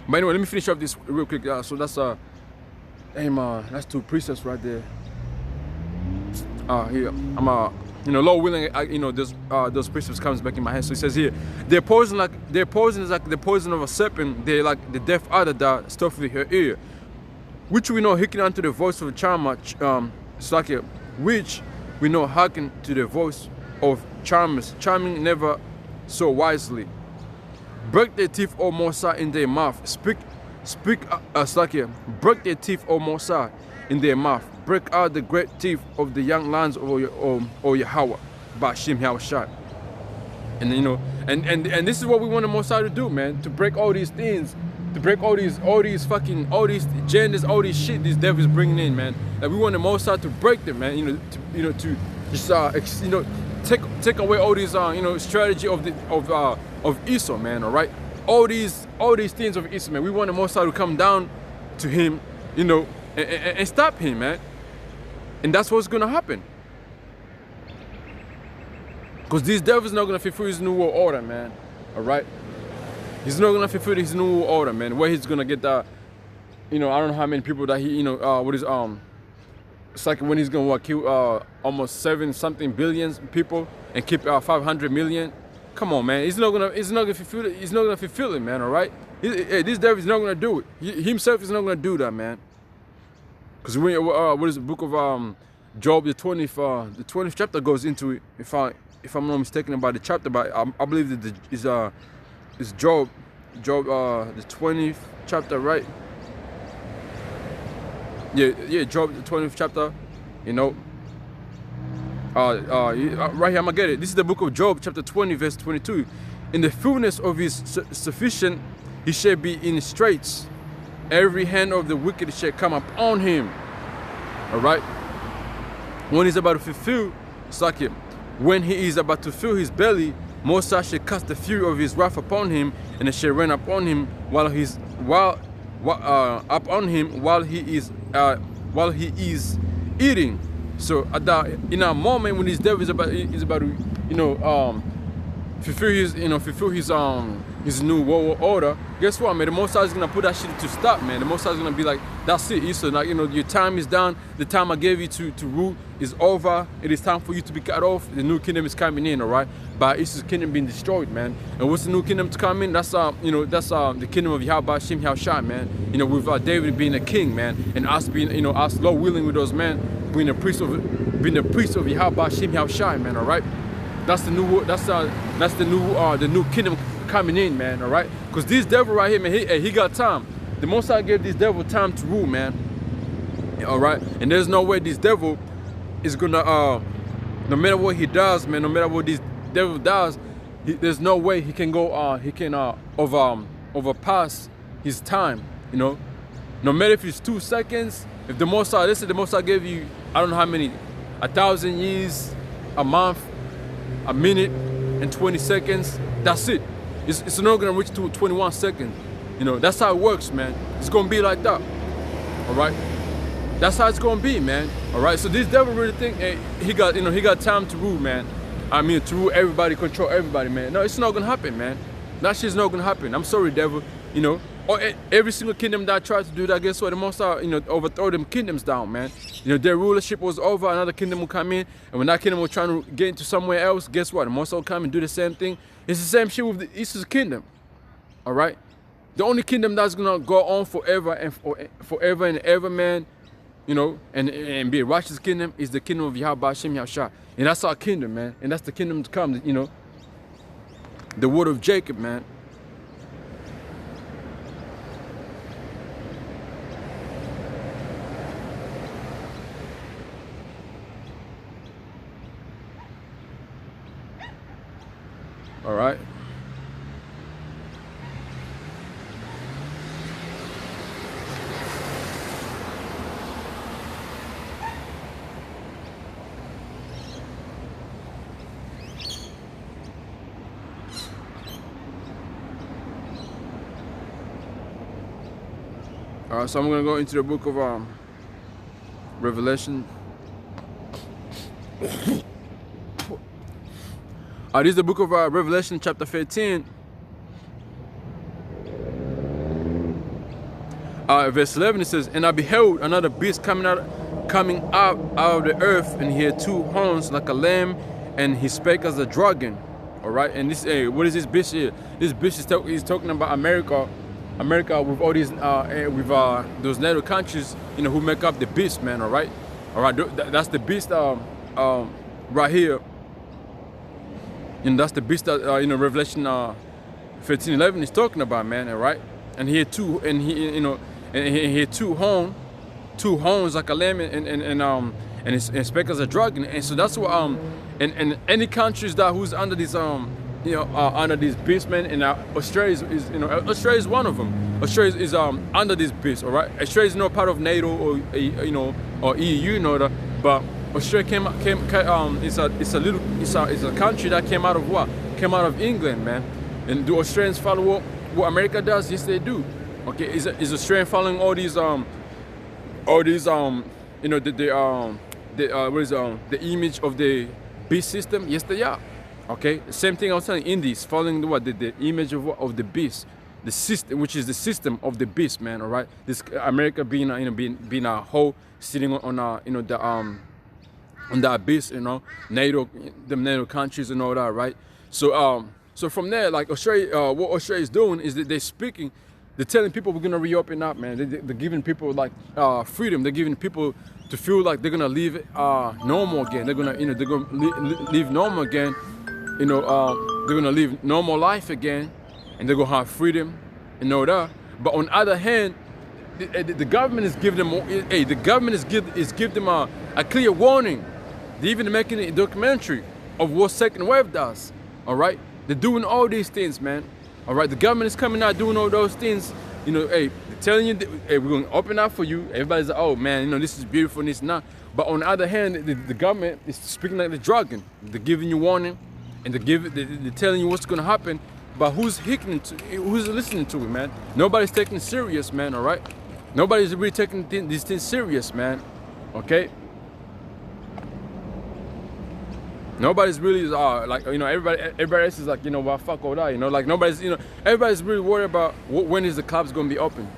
But anyway, let me finish up this real quick. So that's hey man, that's two precepts right there. Here I'm Lord willing, those precepts comes back in my head. So it says here, their poison is like the poison of a serpent. They're like the deaf adder that stuff with her ear, which we know hearken unto the voice of a charmer. It's like which we know hearken to the voice of charmers, charming never so wisely. Break their teeth, O Mosa, in their mouth. Speak, break their teeth, O Mosa, in their mouth. Break out the great teeth of the young lions, O Yahweh, Bashim Yahweh. And and this is what we want the Mosa to do, man. To break all these things, to break all these genders, all these shit these devils bringing in, man. Like we want the Mosa to break them, man. To just take away all these strategy of Esau, man. All right, all these things of Esau, man. We want the Most High to come down to him, and stop him, man. And that's what's gonna happen. Because these devils not gonna fulfill his new world order, man. All right, he's not gonna fulfill his new world order, man. Where he's gonna get that, I don't know how many people that he, it's like when he's gonna kill almost 7-something billion people and keep 500 million. Come on, man. He's not gonna fulfill it. He's not gonna fulfill it, man. All right. This devil is not gonna do it. He himself is not gonna do that, man. Because what is the book of Job, the 20th chapter goes into it. If I'm not mistaken about the chapter, but I believe that it's Job, the 20th chapter, right? Yeah, Job, the 20th chapter, right here, I'm gonna get it. This is the book of Job, chapter 20, verse 22. In the fullness of his sufficient, he shall be in straits. Every hand of the wicked shall come upon him. All right? When he's about to fulfill, it's like when he is about to fill his belly, Moses shall cast the fury of his wrath upon him, and it shall rain upon him while he is eating. So in a moment when this devil is about to fulfill his new world order, guess what, man? The Most High is gonna put that shit to stop, man. The Most High is gonna be like, that's it, Esau. Like, your time is done. The time I gave you to rule is over. It is time for you to be cut off. The new kingdom is coming in, all right? But Esau's kingdom being destroyed, man. And what's the new kingdom to come in? That's the kingdom of Yahweh Shem Yahushua, man. With David being a king, man, and us being, us Lord willing with those men being the priest of Yahweh Shem Yahushua, man. All right? That's the new kingdom coming in, man. All right? Because this devil right here, man, he got time. The Most High gave this devil time to rule, man. All right? And there's no way this devil is gonna no matter what he does, man, no matter what this devil does, there's no way he can go overpass his time. No matter if it's 2 seconds. If the Most High, the Most High gave you, I don't know how many, 1,000 years, a month, a minute, and 20 seconds, that's it. It's not gonna reach to 21 seconds. That's how it works, man. It's gonna be like that. All right? That's how it's gonna be, man. All right? So this devil really think, hey, he got time to rule, man. I mean, to rule everybody, control everybody, man. No, it's not gonna happen, man. That shit's not gonna happen. I'm sorry, devil. Or every single kingdom that tried to do that, guess what? The Most High, overthrow them kingdoms down, man. Their rulership was over, another kingdom will come in, and when that kingdom was trying to get into somewhere else, guess what? The Most High will come and do the same thing. It's the same shit with the Esau's kingdom. All right? The only kingdom that's gonna go on forever and ever, man, and be a righteous kingdom is the kingdom of Yahweh Shem Yahushua. And that's our kingdom, man. And that's the kingdom to come, the word of Jacob, man. All right. All right, so I'm gonna go into the book of Revelation. This is the book of Revelation, chapter 15. Verse 11, it says, "And I beheld another beast coming out of the earth, and he had two horns like a lamb, and he spake as a dragon." All right, and this, what is this beast here? This beast is talking about America with all these, with those NATO countries, who make up the beast, man. All right, that's the beast, right here. And that's the beast that Revelation 15:11 is talking about, man. All right, and he had two, and he had two horns like a lamb, and it spake as a dragon. And so that's what and any countries that who's under this under this beast, man. And Australia is Australia is one of them. Australia is under this beast. All right, Australia is not part of NATO or or EU, but Australia it's a country that came out of what? Came out of England, man. And do Australians follow what America does? Yes, they do. Okay, is Australia following all these what is the image of the beast system? Yes, they are. Okay, same thing I was telling Indies, following the image of the beast, the system, which is the system of the beast, man. All right, this America being a whole sitting on on that beast, NATO, the NATO countries and all that, right? So so from there, like Australia, what Australia is doing is that they're telling people we're gonna reopen up, man. They're giving people like freedom. They're giving people to feel like they're gonna live normal again. They're gonna live normal again. They're gonna live normal life again, and they're gonna have freedom and all that. But on the other hand, the government is giving them giving them a clear warning. They're even making a documentary of what second wave does. All right, they're doing all these things, man. All right, the government is coming out doing all those things. They're telling you, hey, we're gonna open up for you. Everybody's like, oh man, this is beautiful and this not. But on the other hand, the government is speaking like the dragon. They're giving you warning, and they're telling you what's gonna happen. But who's listening to it, man? Nobody's taking it serious, man. All right, nobody's really taking these things serious, man. Okay. Nobody's really like everybody else is like well, fuck all that, like nobody's everybody's really worried about when is the clubs gonna be open,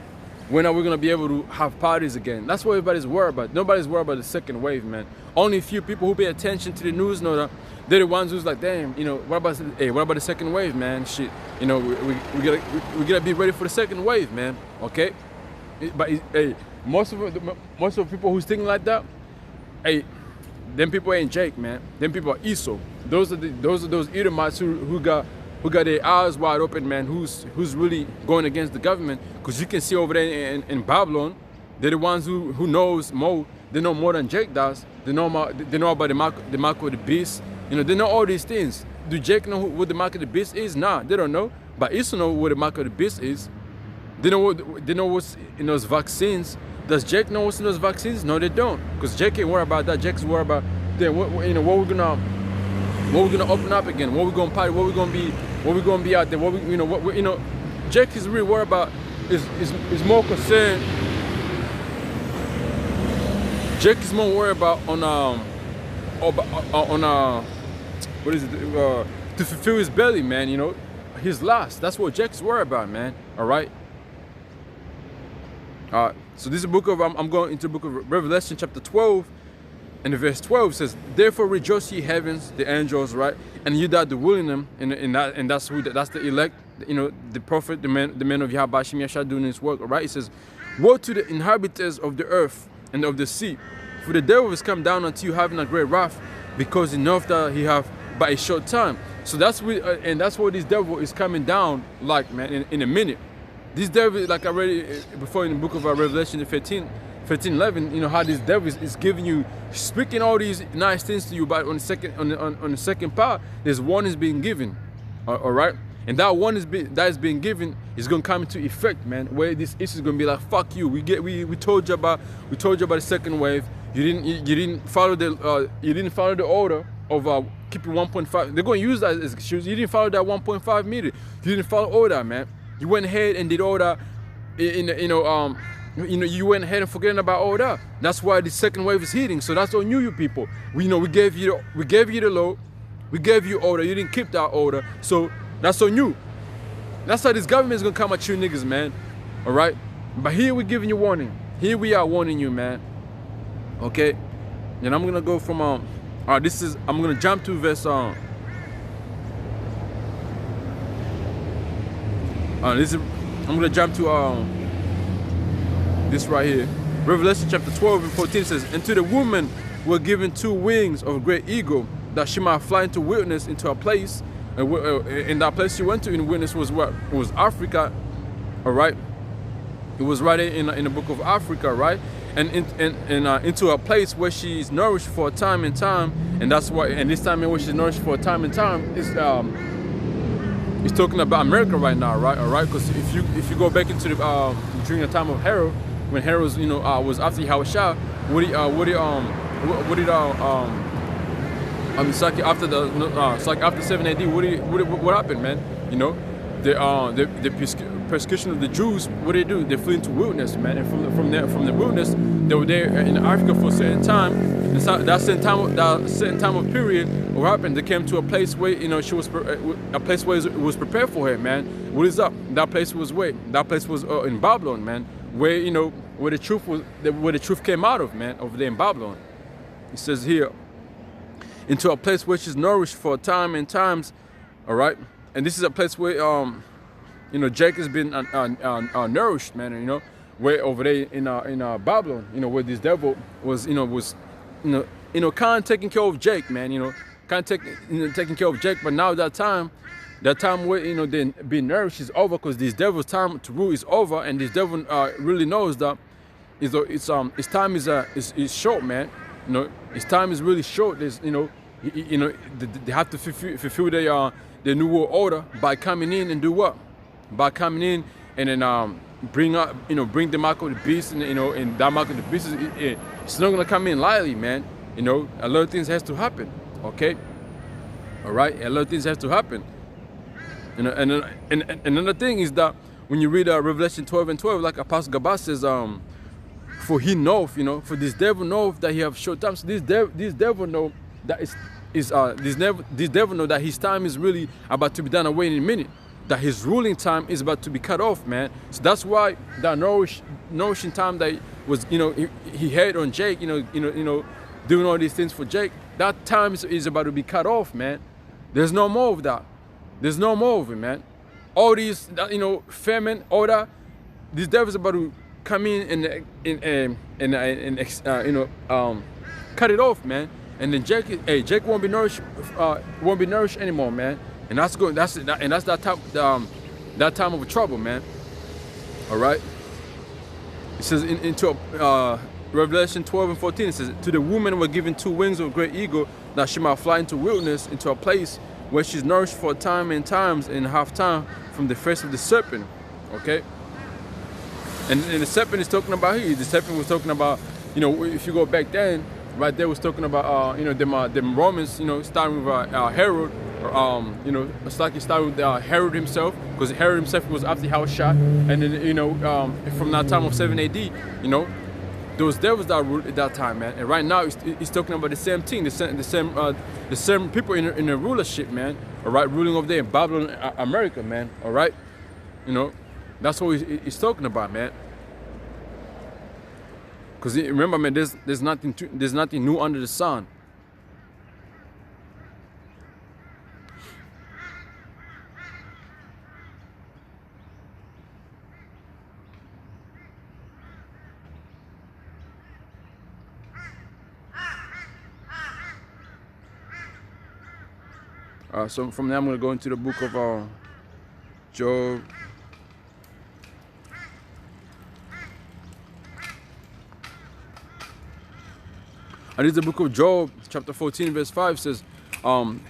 when are we gonna be able to have parties again. That's what everybody's worried about. Nobody's worried about the second wave, man. Only a few people who pay attention to the news know that they're the ones who's like, damn, what about the second wave, man? Shit, we gotta be ready for the second wave, man. Okay, but hey, most of the people who's thinking like that, hey. Them people ain't Jake, man. Them people are Esau. Those are those Edomites who got their eyes wide open, man. Who's really going against the government? Because you can see over there in Babylon, they're the ones who knows more. They know more than Jake does. They know about the mark of the beast. They know all these things. Do Jake know what the mark of the beast is? Nah, they don't know. But Esau know what the mark of the beast is. They know what's in those vaccines. Does Jake know what's in those vaccines? No, they don't. Because Jake ain't worried about that. Jake's worried about then what we're gonna open up again. What we're gonna party. What we're gonna be out there. Jake is really worried about is more concerned. Jake is more worried about on what is it? To fulfill his belly, man. His lust. That's what Jake's worried about, man. All right. So this is a book of I'm going into the book of Revelation, chapter 12, and the verse 12 says, "Therefore rejoice ye heavens, the angels, right, and you that dwell in them, and that's the elect, the prophet, the men of Yahweh Shem Yashad doing his work, all right." It says, "Woe to the inhabitants of the earth and of the sea, for the devil is come down unto you having a great wrath, because he knoweth that he have but a short time." So that's what this devil is coming down like, man, in a minute. This devil, like I read before in the book of Revelation 15:11, how this devil is giving you, speaking all these nice things to you, but on the second part, there's one is being given. All right, and that one that is being given is gonna come into effect, man. Where this issue is gonna be like, fuck you. We told you about the second wave. You didn't follow the order of keeping 1.5. They're gonna use that as excuse. You didn't follow that 1.5 meter. You didn't follow all that, man. You went ahead and did all that. You went ahead and forgetting about all that. That's why the second wave is hitting. So that's on you people. We gave you the law. We gave you order. You didn't keep that order. So that's on you. That's how this government is gonna come at you niggas, man. All right. But here we're giving you warning. Here we are warning you, man. Okay. And I'm gonna go from I'm gonna jump to verse I'm gonna jump to this right here. Revelation chapter 12 and 14 says, and to the woman were given 2 wings of a great eagle, that she might fly into wilderness, into a place. And that place she went to in wilderness was what? It was Africa. All right. It was right in the book of Africa, right? And into a place where she's nourished for a time and time, and that's why. And this time in which she's nourished for a time and time is he's talking about America right now, right? All right, because if you go back into the during the time of Herod, when Herod was was after Yahushua, it's like after it's like after 7 AD. What happened, man? You know, the persecution of the Jews. What did they do? They flew into wilderness, man. And from the wilderness, they were there in Africa for a certain time. And that certain time of period, what happened? They came to a place where she was a place where it was prepared for her, man. What is up? That place was where? That place was in Babylon, man. Where where the truth came out of, man, over there in Babylon. It says here, into a place where she's nourished for time and times, all right. And this is a place where Jake has been nourished, man. Where over there in Babylon, where this devil was kind of taking care of Jake, man. Kind of taking care of Jake. But now that time where they being nourished is over, because this devil's time to rule is over, and this devil really knows that his time is short, man. His time is really short. There's they have to fulfill their new world order by coming in and do what? By coming in and then bring the mark of the beast, and that mark of the beast it's not gonna come in lightly, man. A lot of things has to happen. Okay, all right, a lot of things has to happen. And another thing is that when you read Revelation 12 and 12, like Apostle Gabas says, for he knoweth, for this devil knoweth that he have short time. So this devil know that this devil know that his time is really about to be done away in a minute. That his ruling time is about to be cut off, man. So that's why that nourishing time that was, he had on Jake, doing all these things for Jake. That time is about to be cut off, man. There's no more of that. There's no more of it, man. All these, famine, all that. This devil's about to come in and cut it off, man. And then Jake won't be nourished anymore, man. And that's that time of trouble, man. All right. It says into Revelation 12 and 14. It says, to the woman were given 2 wings of a great eagle, that she might fly into wilderness, into a place where she's nourished for time and times and half time from the face of the serpent. Okay. And the serpent is talking about here. The serpent was talking about, if you go back then, right there was talking about them Romans, starting with Herod. It's like it started with Herod himself, because Herod himself was after Yahushua, and then from that time of 7 AD, those devils that ruled at that time, man. And right now he's talking about the same thing, the same people in the rulership, man. All right, ruling over there in Babylon, America, man. All right, that's what he's talking about, man. Because remember, man, there's nothing new under the sun. So from there, I'm going to go into the book of Job. And this is the book of Job, chapter 14, verse 5 says,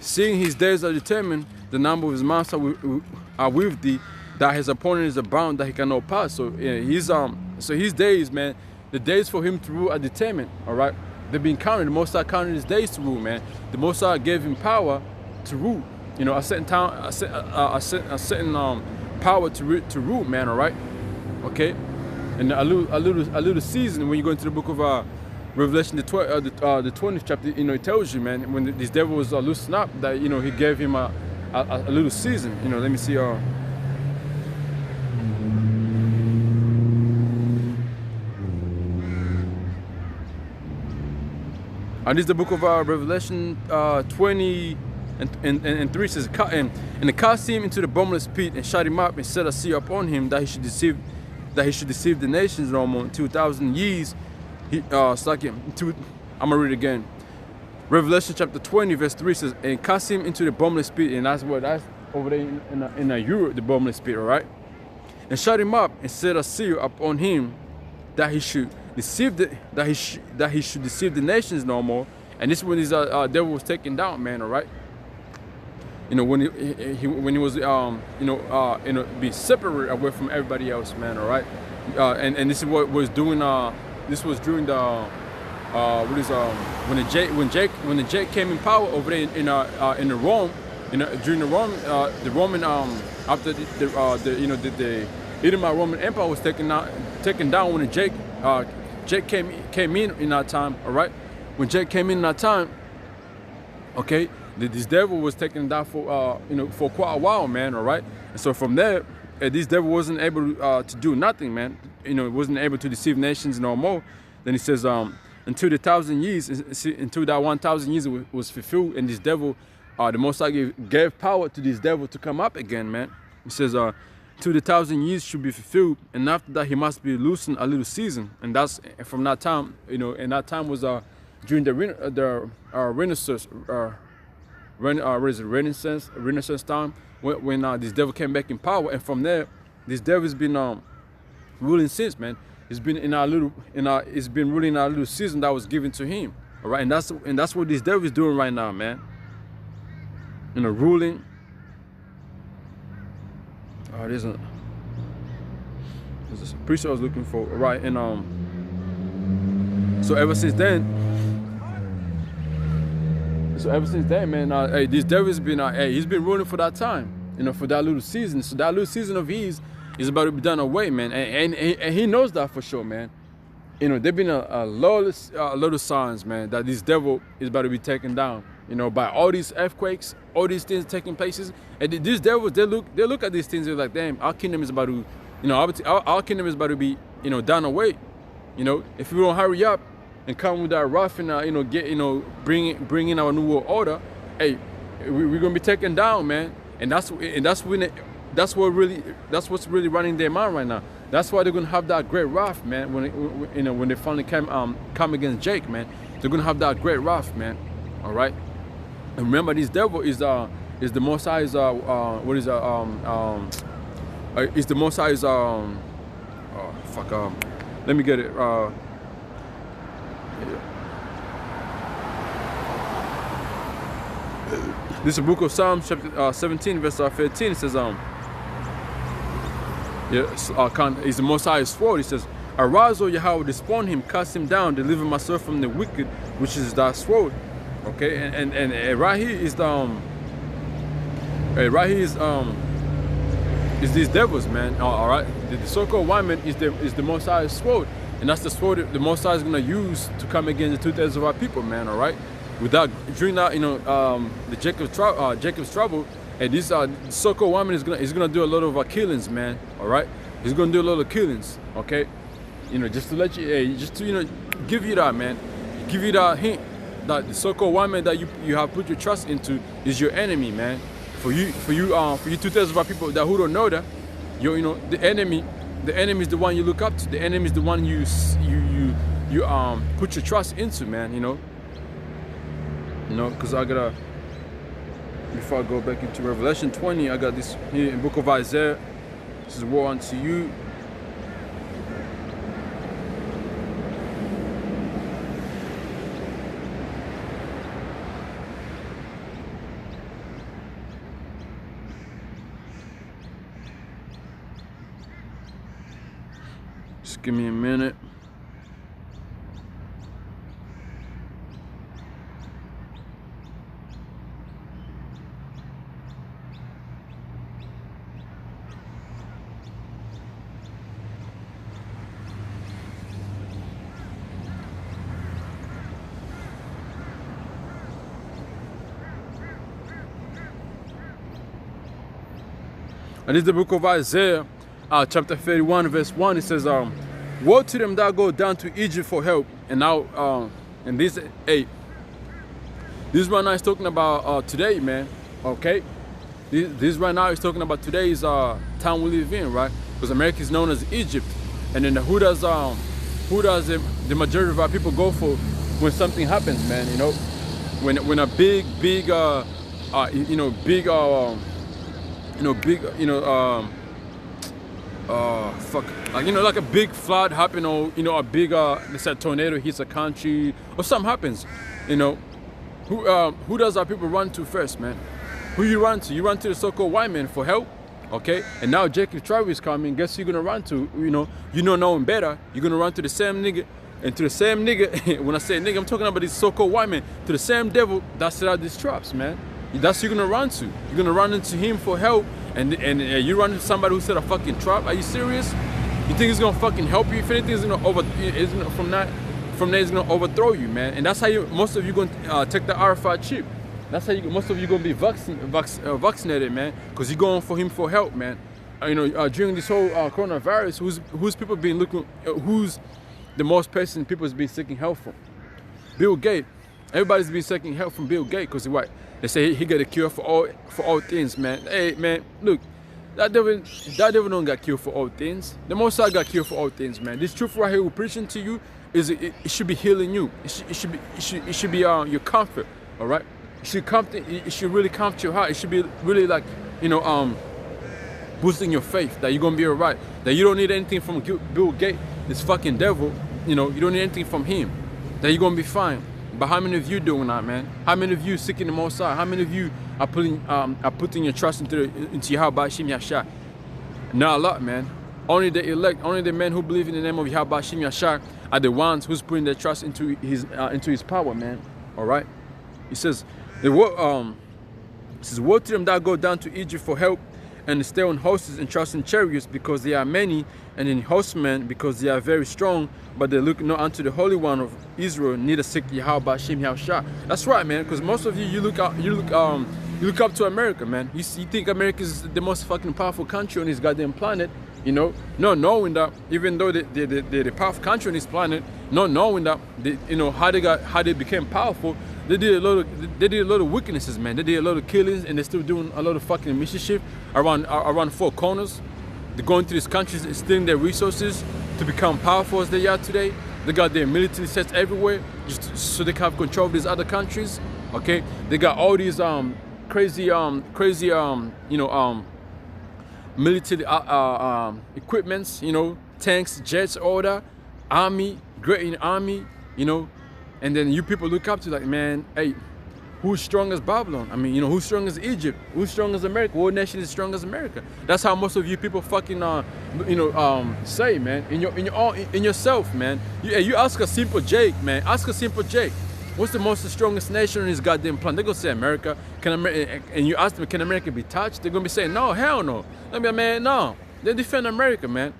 Seeing his days are determined, the number of his months are with thee, that his opponent is abound, that he cannot pass. So so his days, man, the days for him to rule are determined. All right, they've been counted. The Most High counted his days to rule, man. The Most High gave him power to rule. You know, a certain time, a certain power to rule, man. All right, okay. And a little season, when you go into the book of Revelation, the 20th chapter, you know, it tells you, man, when this devil was loosened up, that, you know, he gave him a little season. You know, let me see. And this is the book of Revelation 20 and 3 says, and they cast him into the bottomless pit and shut him up and set a seal upon him, that he should deceive the nations no more in 2,000 years. I'm gonna read it again. Revelation chapter 20 verse 3 says, and cast him into the bottomless pit, and that's over there in Europe, the bottomless pit, all right? And shut him up and set a seal upon him, that he should deceive the nations no more. And this is when this devil was taken down, man, all right? You know, when he was being separated away from everybody else, man, all right? And this is what was doing. This was during the when the Jake came in power over there in the Rome, during the Roman after the Edomite Roman Empire was taken down when the Jake came in that time, all right? When Jake came in that time, okay, this devil was taken down for quite a while, man, all right? And so from there, this devil wasn't able to do nothing, man. You know, wasn't able to deceive nations no more. Then he says, until the 1,000 years, until that 1,000 years was fulfilled, and this devil, the Most High gave power to this devil to come up again, man. He says, till the 1,000 years should be fulfilled, and after that he must be loosened a little season. And that's from that time, you know, and that time was during the Renaissance, Renaissance time, when this devil came back in power. And from there, this devil's been ruling since, man. It's been it's been ruling our little season that was given to him. All right, and that's what this devil is doing right now, man. You know, ruling. There's a priest I was looking for, right? And so ever since then, man, hey, this devil's been he's been ruling for that time, you know, for that little season. So that little season of his is about to be done away, man, and he knows that for sure, man. You know, there've been a lot of signs, man, that this devil is about to be taken down. You know, by all these earthquakes, all these things taking places, and these devils, they look at these things, they're like, damn, our kingdom is about to, you know, our kingdom is about to be, you know, done away. You know, if we don't hurry up and come with that wrath and you know, bring in our new world order, hey, we're gonna be taken down, man. And that's what's really running their mind right now. That's why they're gonna have that great wrath, man. When they finally come against Jake, man, they're gonna have that great wrath, man. All right. And remember, this devil is the Most High's is the Most High's let me get it. This is the book of Psalms, chapter 17, verse 13. It says, is the Most High's sword. He says, arise, O Yahweh, despond him, cast him down, deliver myself from the wicked, which is thy sword. Okay, and right here is is these devils, man. All right, the so-called white man is the Most High's sword, and that's the sword that the Most High is gonna use to come against the 2/3 of our people, man. All right, during that, you know, the Jacob's trouble, and this so-called white man is gonna do a lot of killings, man. All right, he's gonna do a lot of killings. Okay, you know, just to let you, just to, you know, give you that, man, give you that hint that the so-called white man that you have put your trust into is your enemy, man. For you 2/3 of our people that who don't know that, you know, the enemy is the one you look up to. The enemy is the one you put your trust into, man. You know, because before I go back into Revelation 20, I got this here in book of Isaiah. This is war unto you. give me a minute. And this is the book of Isaiah, chapter 31, verse 1. It says, woe to them that go down to Egypt for help. And now, and this, hey, this right now is talking about today, man. Okay? This right now is talking about today's time we live in, right? Because America is known as Egypt. And then who does the majority of our people go for when something happens, man? You know, when a big, like a big flood happen, or a big let's say tornado hits a country or something happens, who does our people run to first, man? Who you run to? You run to the so-called white man for help, okay? And now Jacob Travis coming, guess who you're gonna run to? Knowing better, you're gonna run to the same nigga. And to the same nigga, when I say nigga, I'm talking about these so-called white men, to the same devil that set out these traps, man. That's who you're gonna run to. You're gonna run into him for help, and you run into somebody who set a fucking trap. Are you serious? You think he's gonna fucking help you? If anything, from there it's gonna overthrow you, man. And that's how most of you gonna take the RFI chip. That's how most of you gonna be vaccinated, man, because you're going for him for help, man. During this whole coronavirus, who's people been looking? Who's the most person people has been seeking help from? Bill Gates. Everybody's been seeking help from Bill Gates because what? They say he got a cure for all things, man. Hey, man, look, that devil don't got cure for all things. The Most High got cure for all things, man. This truth right here we're preaching to you it should be healing you. It should be your comfort, all right? It should really comfort your heart. It should be really like boosting your faith that you're gonna be all right. That you don't need anything from Bill Gates, this fucking devil. You don't need anything from him. That you're gonna be fine. But how many of you doing that, man? How many of you seeking the Most High? How many of you are putting your trust into Yahweh Shem Yashar? Not a lot, man. Only the elect, only the men who believe in the name of Yahweh Shem Yashar are the ones who's putting their trust into his power, man. All right. He says, woe to them that go down to Egypt for help, and stay on horses and trust in chariots, because they are many, and in horsemen, because they are very strong, but they look not unto the Holy One of Israel, neither seek Yahweh Shem Yahshua. That's right, man, because most of you look up to America, man. You think America is the most fucking powerful country on this goddamn planet, not knowing that, even though they're the powerful country on this planet, not knowing that, how they became powerful. They did a lot of wickednesses, man. They did a lot of killings, and they're still doing a lot of fucking mischief around four corners. They're going to these countries and stealing their resources to become powerful as they are today. They got their military sets everywhere just so they can have control of these other countries. Okay, they got all these crazy military equipments, tanks, jets, all that, army, great army, and then you people look up to like, man, hey, who's strong as Babylon? I mean, who's strong as Egypt? Who's strong as America? What nation is strong as America? That's how most of you people fucking say, man, in yourself, man. You ask a simple Jake, man. Ask a simple Jake. What's the most strongest nation in this goddamn planet? They're gonna say America. And you ask them, can America be touched? They're gonna be saying, no, hell no. They'll be like, man, no. They defend America, man.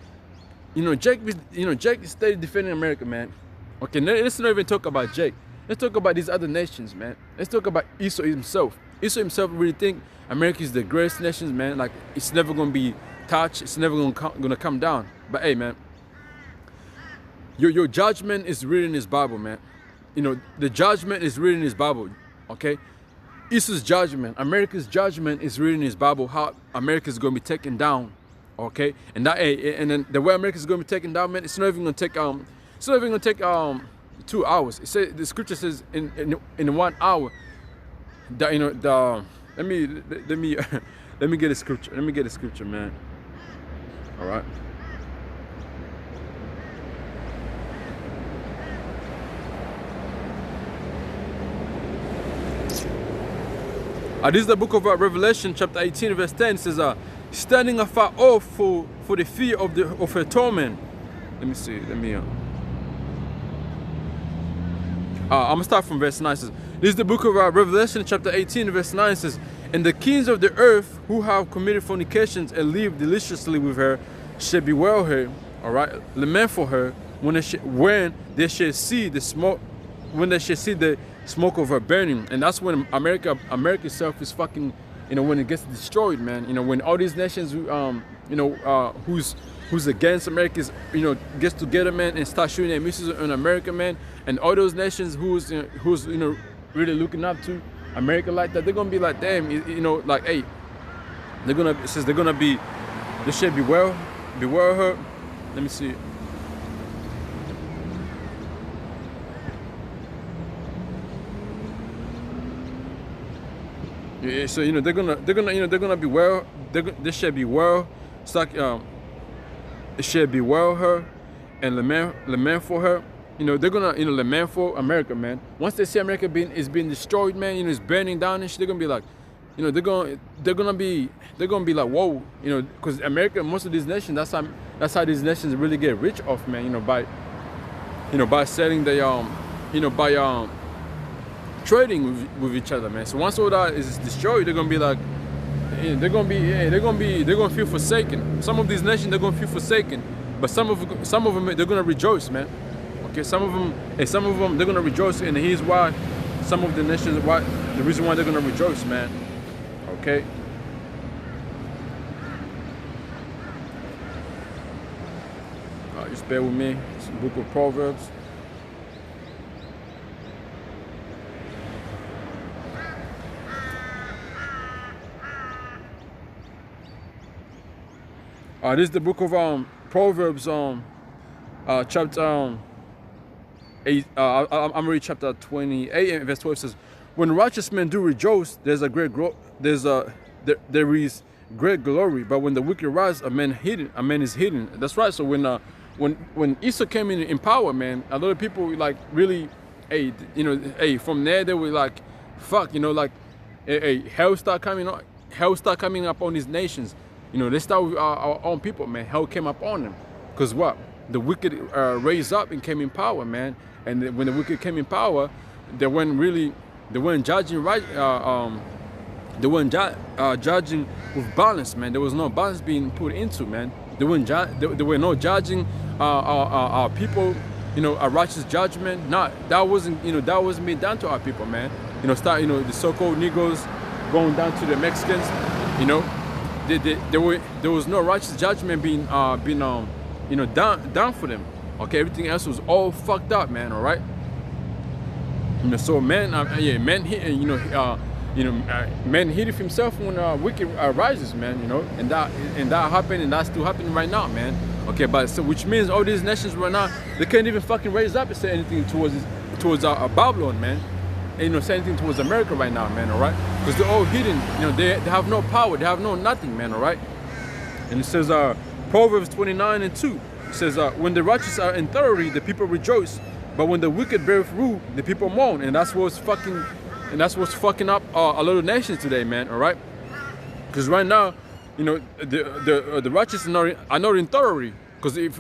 Jake is steady defending America, man. Okay, let's not even talk about Jake. Let's talk about these other nations, man. Let's talk about Esau himself. Esau himself really think America is the greatest nation, man. Like, it's never gonna be touched. It's never gonna come down. But hey, man, your judgment is written in his Bible, man. The judgment is written in his Bible, okay? Esau's judgment, America's judgment is written in his Bible, how America is going to be taken down, okay? And then the way America is going to be taken down, man, it's not even going to take 2 hours. The scripture says in 1 hour that let me get a scripture. Let me get a scripture, man. All right. This is the book of Revelation, chapter 18, verse 10. It says, standing afar off for the fear of her torment, let me see. I'm gonna start from verse 9. It says, this is the book of Revelation, chapter 18, verse 9. It says, and the kings of the earth who have committed fornications and lived deliciously with her shall bewail her, all right, lament for her when they shall see the smoke, when they shall see the smoke of her burning. And that's when America itself is fucking, you know, when it gets destroyed, man. You know, when all these nations, who's against America, you know, gets together, man, and start shooting their missiles on America, man, and all those nations who's really looking up to America like that, they're gonna be like, damn, you know, like, hey, they should beware her. Let me see. Yeah, so you know they're gonna beware. They should beware. It's like it should beware her and lament for her. You know, they're gonna, you know, lament for America, man. Once they see America being destroyed, man, you know, it's burning down and shit, they're gonna be like, you know, they're gonna be like, whoa, you know, because America, most of these nations, that's how these nations really get rich off, man, you know, by selling by trading with each other, man. So once all that is destroyed, they're gonna be like, they're gonna feel forsaken. Some of these nations, they're gonna feel forsaken, but some of them they're gonna rejoice, man. Okay, some of them they're gonna rejoice, and here's why. Some of the nations, the reason why they're gonna rejoice, man. Okay. Just bear with me. It's the book of Proverbs. This is the book of Proverbs, chapter 8. I'm reading chapter 28 and verse 12. Says, when righteous men do rejoice, there is great glory. But when the wicked rise, a man is hidden. That's right. So when Esau came in power, man, a lot of people like really, from there they were like, fuck, you know, like, hell start coming up on these nations. You know, they start with our own people, man. Hell came up on them. Because what? The wicked raised up and came in power, man. And when the wicked came in power, they weren't judging right. They weren't judging with balance, man. There was no balance being put into, man. They were not judging our people, you know, a righteous judgment. That wasn't being done to our people, man. You know, the so-called Negroes going down to the Mexicans, you know. There was no righteous judgment being done for them. Okay, everything else was all fucked up, man. All right. You know, so men hid himself when wicked rises, man. You know, and that happened, and that's still happening right now, man. Okay, but so which means all these nations right now, they can't even fucking raise up and say anything towards Babylon, man. And, you know, say anything towards America right now, man. All right, because they're all hidden. You know, they have no power, they have no nothing, man. All right. And it says Proverbs 29:2. It says, when the righteous are in thoroughly, the people rejoice. But when the wicked bear rule, the people mourn. And that's what's fucking up a lot of nations today, man. All right. Because right now, you know, the righteous are not in thoroughly. Because if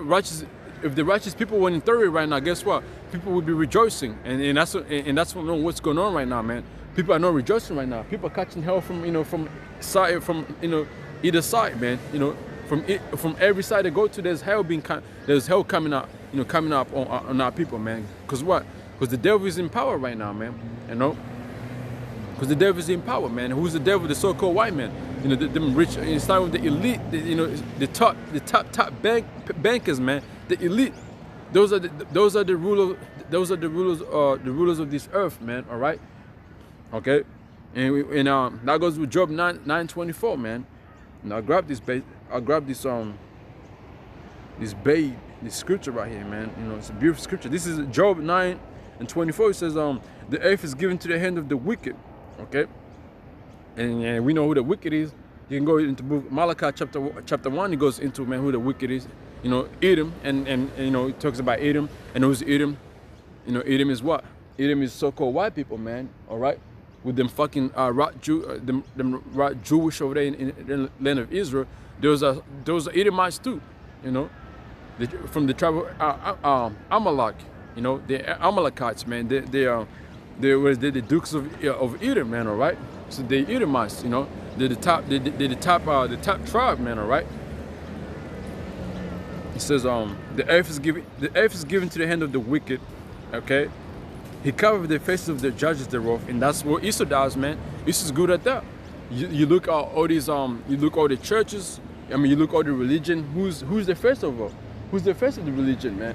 the righteous people were in thoroughly right now, guess what? People would be rejoicing. And that's what's going on right now, man. People are not rejoicing right now. People are catching hell from either side, man. You know, from every side they go to, there's hell coming up, you know, coming up on our people, man. Because what? Because the devil is in power right now, man. You know, because the devil is in power, man. Who's the devil? The so-called white man. You know, them rich. You start with the elite. The top bankers, man. The elite. Those are the rulers. Those are the rulers of this earth, man. All right. Okay. And that goes with Job 9:24, man. And I grab this scripture right here, man. You know, it's a beautiful scripture. This is Job 9:24. It says, the earth is given to the hand of the wicked. Okay. And we know who the wicked is. You can go into book Malachi chapter 1. It goes into, man, who the wicked is. You know, Edom, and you know, it talks about Edom. And who's Edom? You know, Edom is what? Edom is so-called white people, man. All right. With them fucking them Jewish over there in the land of Israel, those are Edomites too, you know. from the tribe of Amalek. You know, the Amalekites, man. They're the Dukes of Edom, man. All right. So they Edomites, you know. They're the top tribe, man. All right. It says the earth is given to the hand of the wicked. Okay. He covered the faces of the judges thereof, and that's what Esau does, man. Esau's good at that. You look at all these you look at all the churches. I mean, you look at all the religion. Who's the first of all? Who's the first of the religion, man?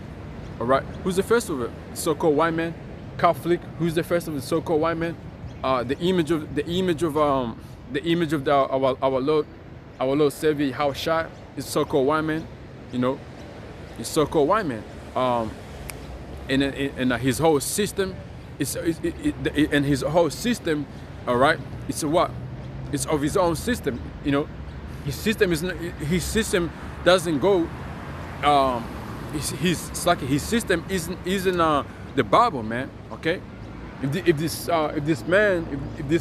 All right. Who's the first of it? So-called white man. Catholic. Who's the first of the so-called white man? The image of our Lord Savior Yahushua is so-called white man. You know, it's so-called white man. And his whole system and his whole system, all right, it's what? It's of his own system, you know. His system doesn't go it's like his system isn't the Bible, man. Okay, if this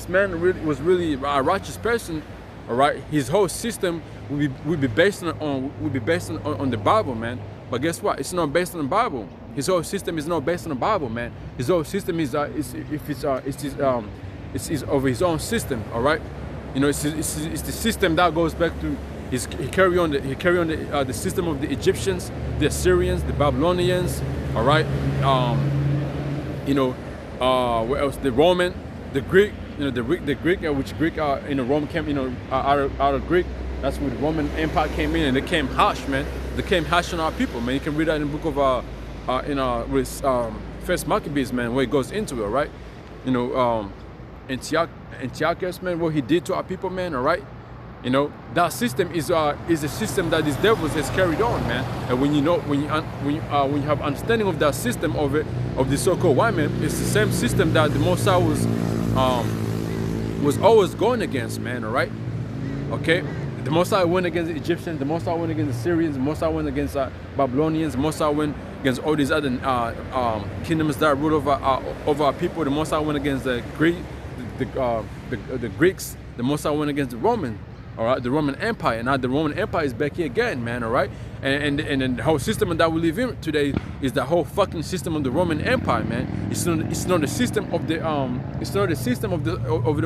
man was really a righteous person, all right, his whole system would be based on the Bible, man. But guess what? It's not based on the Bible. His whole system is not based on the Bible, man. His whole system is of his own system, all right. You know, it's the system that goes back to he carry on the system of the Egyptians, the Assyrians, the Babylonians, all right. You know, what else? The Roman, the Greek. You know, the Greek, which Greek Rome came, you know, out of Greek. That's where the Roman Empire came in, and they came harsh, man. They came harsh on our people, man. You can read that in the book of First Maccabees, man, where it goes into it, right? You know, Antiochus, man, what he did to our people, man, all right? You know, that system is a system that these devils has carried on, man. And when you have understanding of that system of the so-called white man, it's the same system that the Mosai was always going against, man, all right? Okay? The Mosai went against the Egyptians, the Mosai went against the Syrians, the Mosai went against Babylonians, the Mosai went against all these other kingdoms that ruled over our people. The Mosai went against the Greeks, the Mosai went against the Roman, all right, the Roman Empire. And now the Roman Empire is back here again, man, all right? And then the whole system that we live in today is the whole fucking system of the Roman Empire, man. It's not the system of the the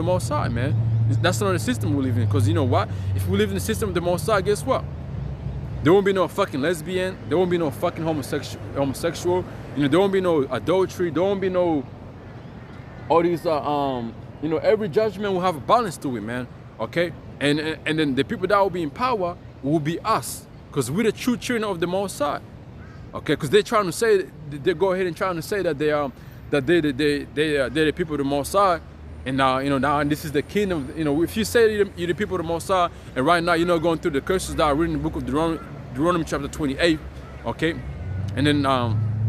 Mosai, man. That's not the system we live in. Because you know what? If we live in the system of the Mosai, guess what? There won't be no fucking lesbian. There won't be no fucking homosexual. You know, there won't be no adultery. There won't be no all these you know, every judgment will have a balance to it, man. Okay? And then the people that will be in power will be us. Because we're the true children of the Mosai. Okay? Because they're trying to say, they go ahead and trying to say that they're the people of the Mosai. And now, you know, now this is the kingdom. You know, if you say you're the people of the Mosai, and right now you're not going through the curses that are written in the book of Deuteronomy chapter 28, okay? And then,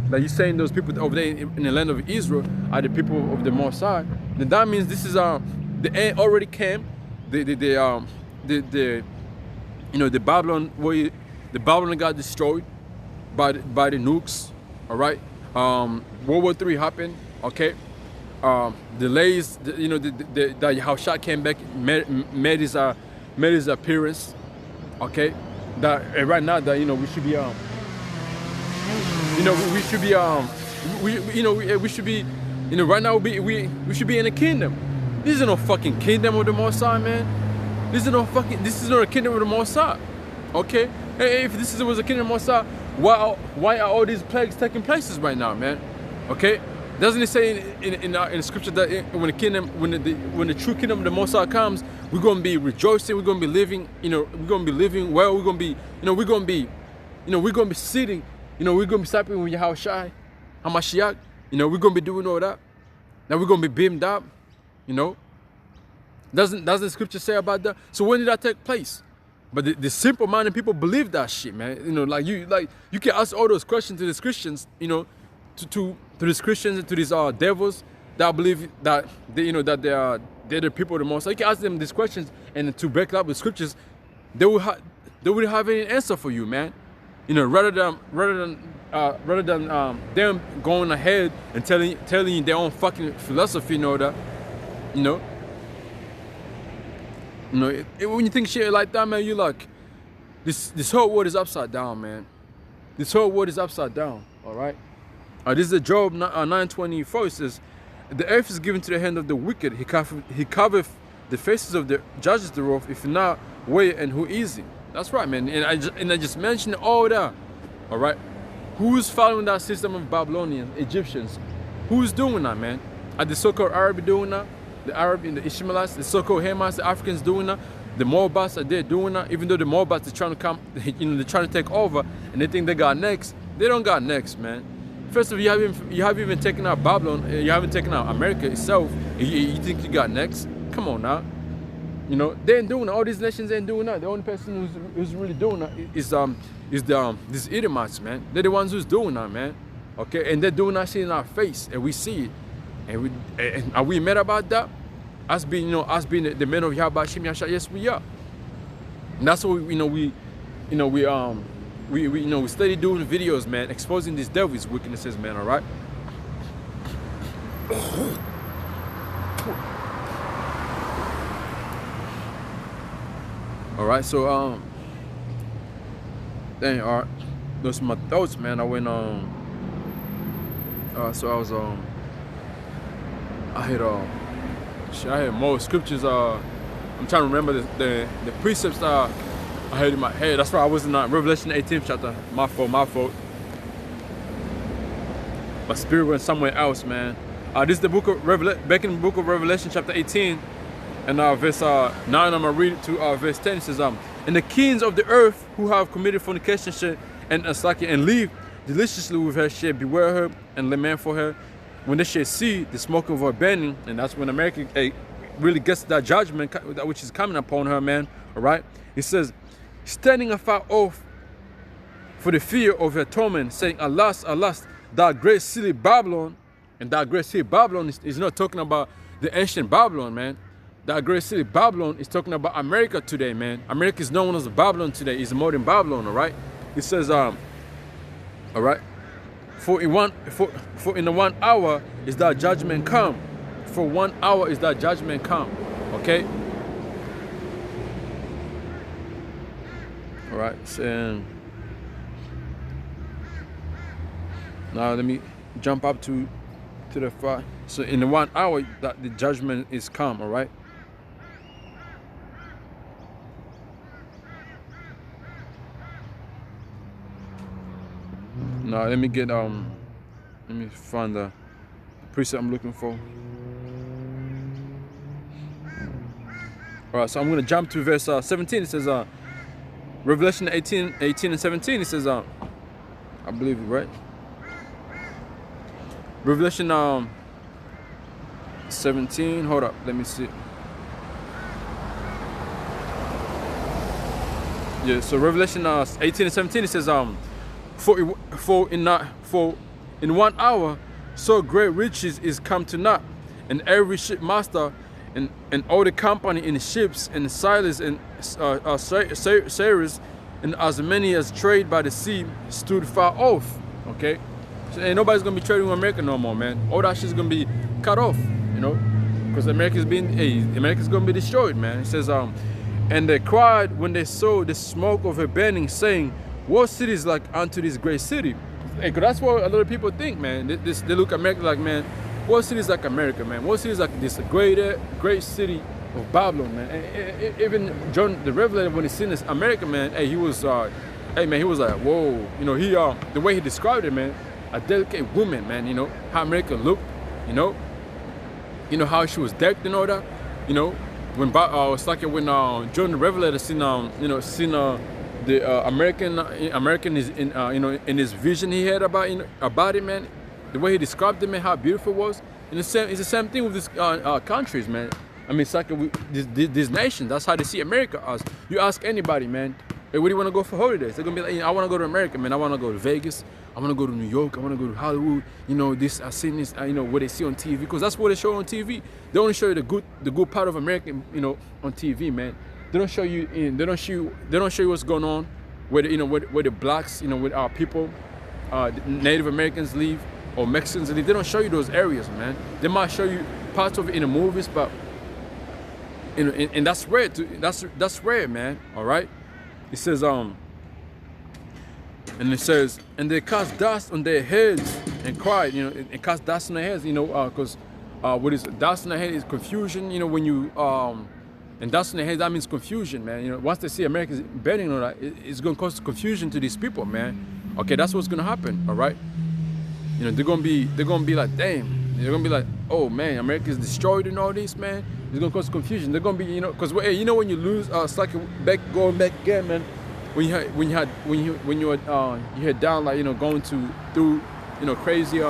like you're saying those people over there in the land of Israel are the people of the Mosai, then that means this is the end already came. You know, the Babylon got destroyed by the nukes, all right? World War III happened, okay? Delays, you know, that Yahushua came back, made his appearance, okay? That right now that, you know, we should be right now we should be in a kingdom. This is no fucking kingdom of the Mosai, man. This is not a kingdom of the Mosai, okay? Hey, if this was a kingdom of the Mosai, why are all these plagues taking places right now, man? Okay? Doesn't it say in the scripture that when the true kingdom of the Mosai comes, we're gonna be rejoicing, we're gonna be living, you know, we're gonna be living well, we're gonna be sitting, you know, we're gonna be stopping with Yahushua, Hamashiach, you know, we're gonna be doing all that. Now we're gonna be beamed up, you know. Doesn't the scripture say about that? So when did that take place? But the simple-minded people believe that shit, man. You know, like you can ask all those questions to these Christians, you know, to these Christians and to these devils that believe that they're the people of the Most High. You can ask them these questions, and to break up the scriptures, they wouldn't have any answer for you, man. You know, rather than them going ahead and telling you their own fucking philosophy, you know that, you know. You know, when you think shit like that, man, you like this whole world is upside down, man. This whole world is upside down, all right? This is Job 9:24. It says, the earth is given to the hand of the wicked. He covereth the faces of the judges thereof. If not, where and who is he? That's right, man. And I just mentioned all that, all right? Who's following that system of Babylonians, Egyptians? Who's doing that, man? Are the so-called Arab doing that? The Arab and the Ishmaelites, the so-called Hamites, the Africans doing that? The Moabites are there doing that? Even though the Moabites are trying to come, they're trying to take over, and they think they got next. They don't got next, man. First of all, you haven't even taken out Babylon. You haven't taken out America itself. You think you got next? Come on now. You know they ain't doing that. All these nations ain't doing that. The only person who's really doing that is these Edomites, man. They're the ones who's doing that, man. Okay, and they're doing that shit in our face, and we see it. And are we mad about that? Us being the men of Yahweh Shem Yahshua, yes we are. And that's what we steady doing videos, man, exposing these devils' wickednesses, man. All right. All right. So dang, all right. Those are my thoughts, man. I went so I was I had more scriptures. I'm trying to remember the precepts that I had in my head. That's why I was in Revelation 18th chapter. My fault. My spirit went somewhere else, man. This is the book of back in the book of Revelation chapter 18, and verse 9. I'm gonna read it to verse 10. It says, "And the kings of the earth who have committed fornication and slacking and live deliciously with her shall beware her and lament for her. When they shall see the smoke of her burning," and that's when America really gets that judgment which is coming upon her, man. All right. It says, "Standing afar off for the fear of her torment, saying, Alas, alas, that great city Babylon." And that great city Babylon is not talking about the ancient Babylon, man. That great city Babylon is talking about America today, man. America is known as Babylon today. It's modern Babylon, all right. It says, all right. For in the 1 hour is that judgment come. For 1 hour is that judgment come. Okay. All right. So now let me jump up to the 5. So in the 1 hour that the judgment is come. All right. Now let me find the preset I'm looking for. All right, so I'm gonna jump to verse 17. It says, Revelation 18 and 17. It says, I believe it, right? Revelation 17. Hold up, let me see. Yeah, so Revelation 18 and 17. It says, For in 1 hour so great riches is come to naught, and every shipmaster and all the company in the ships and the sailors and sailors and as many as trade by the sea stood far off. Okay, so ain't nobody's gonna be trading with America no more, man. All that shit's gonna be cut off, you know, because America's gonna be destroyed, man. It says, and they cried when they saw the smoke of her burning, saying, What city is like unto this great city? Hey, cause that's what a lot of people think, man. They look at America like, man, what city is like America, man? What city is like this great city of Babylon, man? And even John the Revelator, when he seen this America, man, he was like, whoa, you know, the way he described it, man, a delicate woman, man, you know, how America looked, you know how she was decked and all that, you know, when it's like when John the Revelator seen the American is in in his vision he had about it, man. The way he described it, man, how beautiful it was. And it's the same thing with these countries, man. I mean, it's like these nations. That's how they see America as. You ask anybody, man, hey, where do you want to go for holidays? They're gonna be like, I want to go to America, man. I want to go to Vegas. I want to go to New York. I want to go to Hollywood. You know, I seen this. What they see on TV, because that's what they show on TV. They only show you the good part of America, on TV, man. They don't show you they don't show you what's going on where the blacks, with our people, Native Americans live or Mexicans live. They don't show you those areas, man. They might show you parts of it in the movies, but and that's rare. That's rare, man. All right. It says And it says, and they cast dust on their heads and cried, you know, and cast dust on their heads, you know, because what is dust on their head is confusion, you know, when you, and dust on their head, that means confusion, man. You know, once they see Americans betting on that, it's going to cause confusion to these people, man. Okay, that's what's going to happen, all right? You know, they're going to be like, damn. They're going to be like, oh, man, America's destroyed and all this, man. It's going to cause confusion. They're going to be, you know, because, hey, you know, when you lose, it's like going back again, man. When you had down, like, you know, going through, you know, crazy,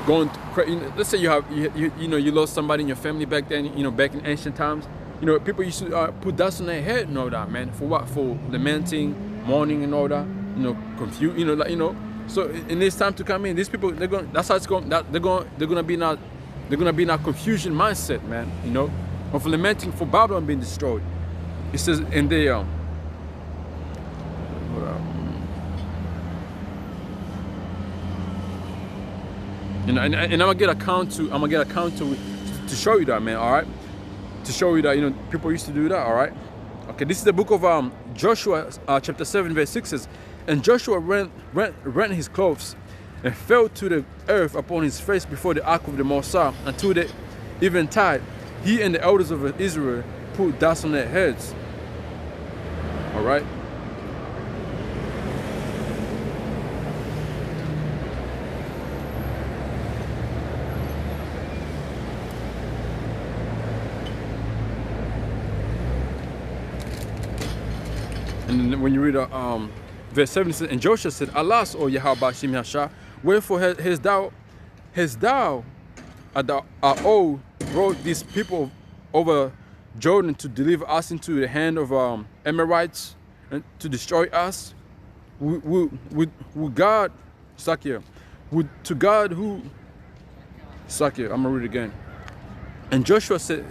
let's say you know, you lost somebody in your family back then, you know, back in ancient times, you know, people used to put dust on their head and all that, man. For what? For lamenting, mourning and all that, you know, confused, you know, like, you know. So in this time to come in, these people, that's how it's going. They're gonna be in a confusion mindset, man. You know, of lamenting for Babylon being destroyed. It says, and they and I'm gonna get account to show you that, man. All right, to show you that, you know, people used to do that. All right. Okay, this is the book of Joshua, chapter 7, verse 6 says, and Joshua rent his clothes and fell to the earth upon his face before the ark of the Most High until the eventide. He and the elders of Israel put dust on their heads. All right. And then when you read verse 7, it says, and Joshua said, alas, O Yahweh Bashim Yasha, wherefore hast thou brought these people over Jordan to deliver us into the hand of Amorites and to destroy us? Would God, Sakia, would to God who, Sakia, I'm gonna read it again. And Joshua said,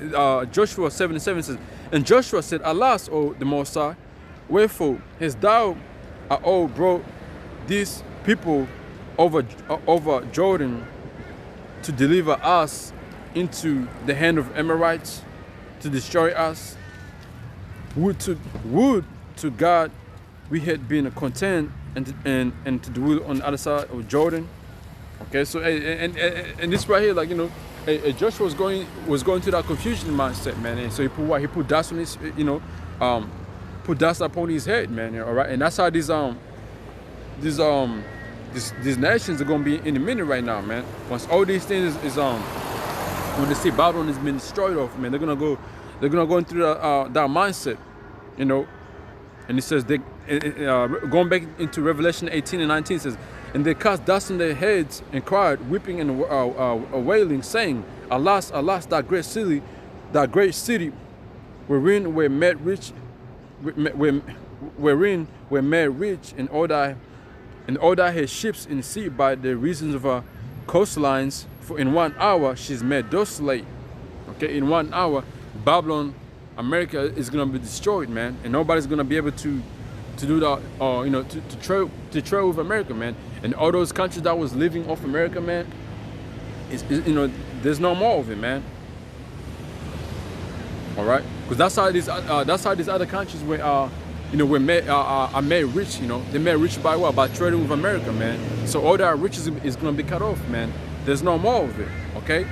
Joshua 7:7 says, and Joshua said, alas, O the Most High, wherefore hast thou brought these people over Jordan to deliver us into the hand of Amorites to destroy us? Would to God we had been content and to dwell on the other side of Jordan. Okay, so and this right here, like, you know, Joshua was going to that confusion mindset, man. And so he put dust on his, you know, put dust upon his head, man. All right, and that's how these nations are gonna be in a minute right now, man. Once all these things is when they see Babylon has been destroyed off, man, they're gonna go into that mindset, you know. And it says going back into Revelation 18 and 19, it says, and they cast dust on their heads and cried, weeping and wailing, saying, alas, alas, that great city, wherein were made rich, and all thy ships in the sea by the reasons of her coastlines. For in 1 hour she's made desolate. Okay, in 1 hour, Babylon, America is gonna be destroyed, man, and nobody's gonna be able to do that, or you know, to trade with America, man. And all those countries that was living off America, man, is you know, there's no more of it, man. All right, because that's how these other countries were, you know, are made rich. You know, they're made rich by what? By trading with America, man. So all that riches is gonna be cut off, man. There's no more of it. Okay,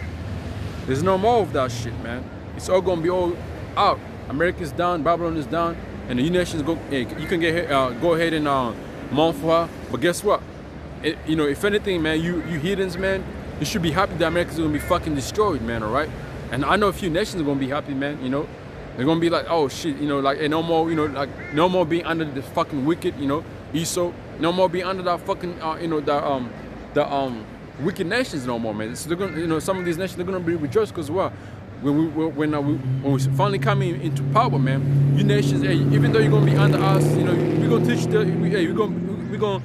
there's no more of that shit, man. It's all gonna be all out. America's down, Babylon is down, and the United Nations go. You can go ahead and mourn for her, but guess what? You know, if anything, man, you heathens, man, you should be happy that America's gonna be fucking destroyed, man. All right, and I know a few nations are gonna be happy, man. You know, they're gonna be like, oh shit, you know, like, hey, no more, you know, like no more being under the fucking wicked, you know, Esau, no more being under that fucking, you know, the wicked nations no more, man. So they're gonna, you know, some of these nations, they're gonna be rejoiced because what? When we finally come into power, man, you nations, hey, even though you're gonna be under us, you know, we're gonna teach we're gonna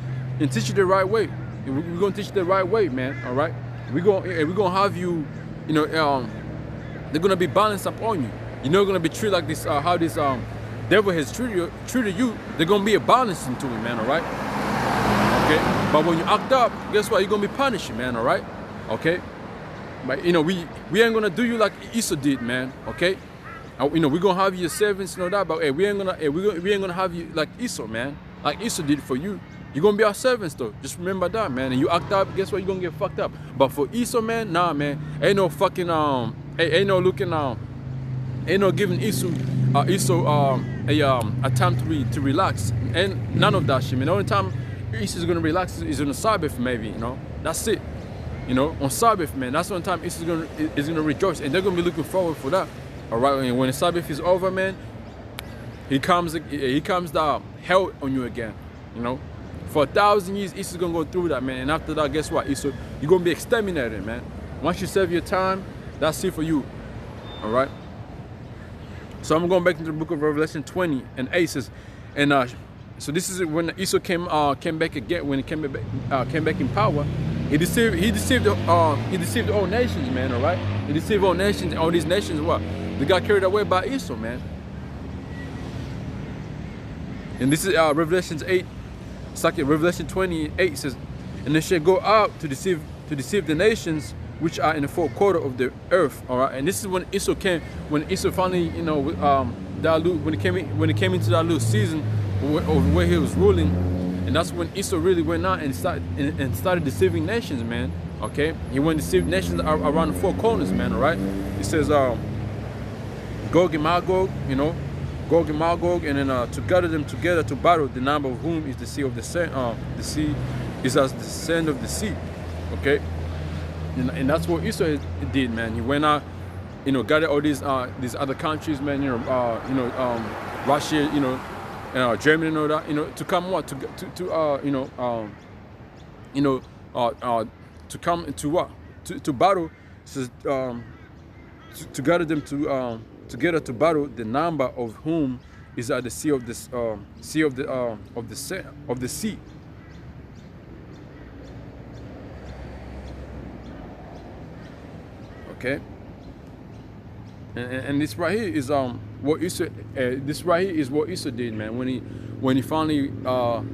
teach you the right way. We're gonna teach you the right way, man. All right, we're gonna have you, you know, they're gonna be balanced upon you. You're not gonna be treated like this, how this devil has treated you. They're gonna be a balance into it, man. All right, okay. But when you act up, guess what? You're gonna be punished, man. All right, okay. But you know, we ain't gonna do you like Esau did, man. Okay, you know, we're gonna have your servants and all that, but hey, we ain't gonna have you like Esau, man. like Esau did for you, you're gonna be our servants though. Just remember that, man. And you act up, guess what? You're gonna get fucked up. But for Esau, man, nah, man. Ain't no fucking ain't no looking ain't no giving Esau a time to relax. And none of that shit, man. The only time Esau's gonna relax is on the Sabbath, maybe, you know. That's it. You know, on Sabbath, man. That's the only time Esau is gonna rejoice, and they're gonna be looking forward for that. All right, and when the Sabbath is over, man, he comes the hell on you again. You know, for 1,000 years, Esau's gonna go through that, man. And after that, guess what? Esau, you're gonna be exterminated, man. Once you serve your time, that's it for you. All right. So I'm going back into the book of Revelation 20 and 8 says, and so this is when Esau came back again. When he came back in power, he deceived all nations, man. All right. He deceived all nations. All these nations, what? They got carried away by Esau, man. And this is Revelation 8. It's like Revelation 28 says, and they shall go out to deceive the nations which are in the four quarter of the earth. All right. And this is when Esau came. When Esau finally, you know, when he came into that little season where he was ruling, and that's when Esau really went out and started deceiving nations, man. Okay. He went to deceive nations around the four corners, man. All right. He says, Gog and Magog, you know, Gog and Magog, and then to gather them together to battle, the number of whom is the sea of the sand. The sea is as the sand of the sea. Okay, and that's what Esau did, man. He went out, you know, gathered all these other countries, man. Russia, you know, Germany, and all that, you know, to come what to come to what to battle. Says to gather them together to battle, the number of whom is at the sea of the sea. Okay. And this right here is what Esau. This right here is what Esau did, man. When he finally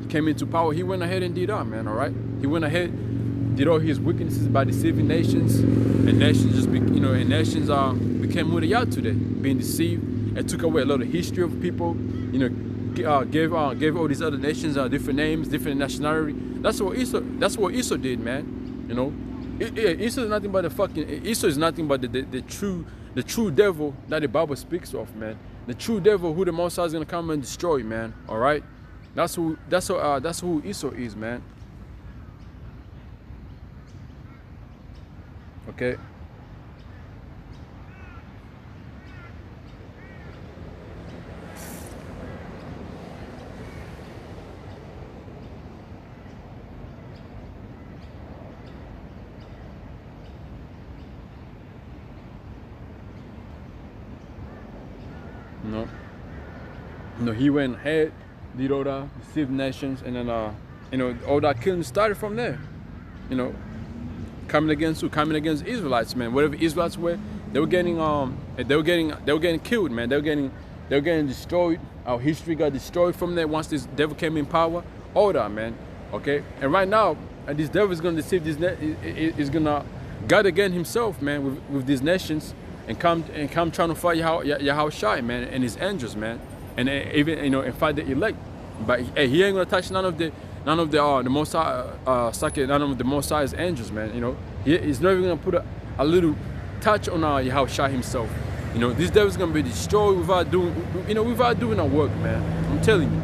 came into power, he went ahead and did that, man. All right. He went ahead, did all his wickednesses by deceiving nations, and nations just nations became who they are today, being deceived, and took away a lot of history of people. You know, gave all these other nations different names, different nationality. That's what Esau did, man. You know, Esau is nothing but the true devil that the Bible speaks of, man. The true devil who the Most High is gonna come and destroy, man. All right, that's who Esau is, man. Okay. No, he went ahead, did all that, deceived nations, and then you know, all that killing started from there. You know, coming against Israelites, man. Whatever Israelites were, they were getting killed, man. They were getting destroyed. Our history got destroyed from there once this devil came in power. All that, man. Okay, and right now, this devil is gonna deceive is gonna guard against himself, man, with these nations. And come trying to fight Yahushua, man, and his angels, man, and even, you know, and fight the elect. But hey, he ain't gonna touch none of the Most High's angels, man. You know, he's not even gonna put a little touch on Yahushua himself. You know, this devil's gonna be destroyed without doing our work, man. I'm telling you,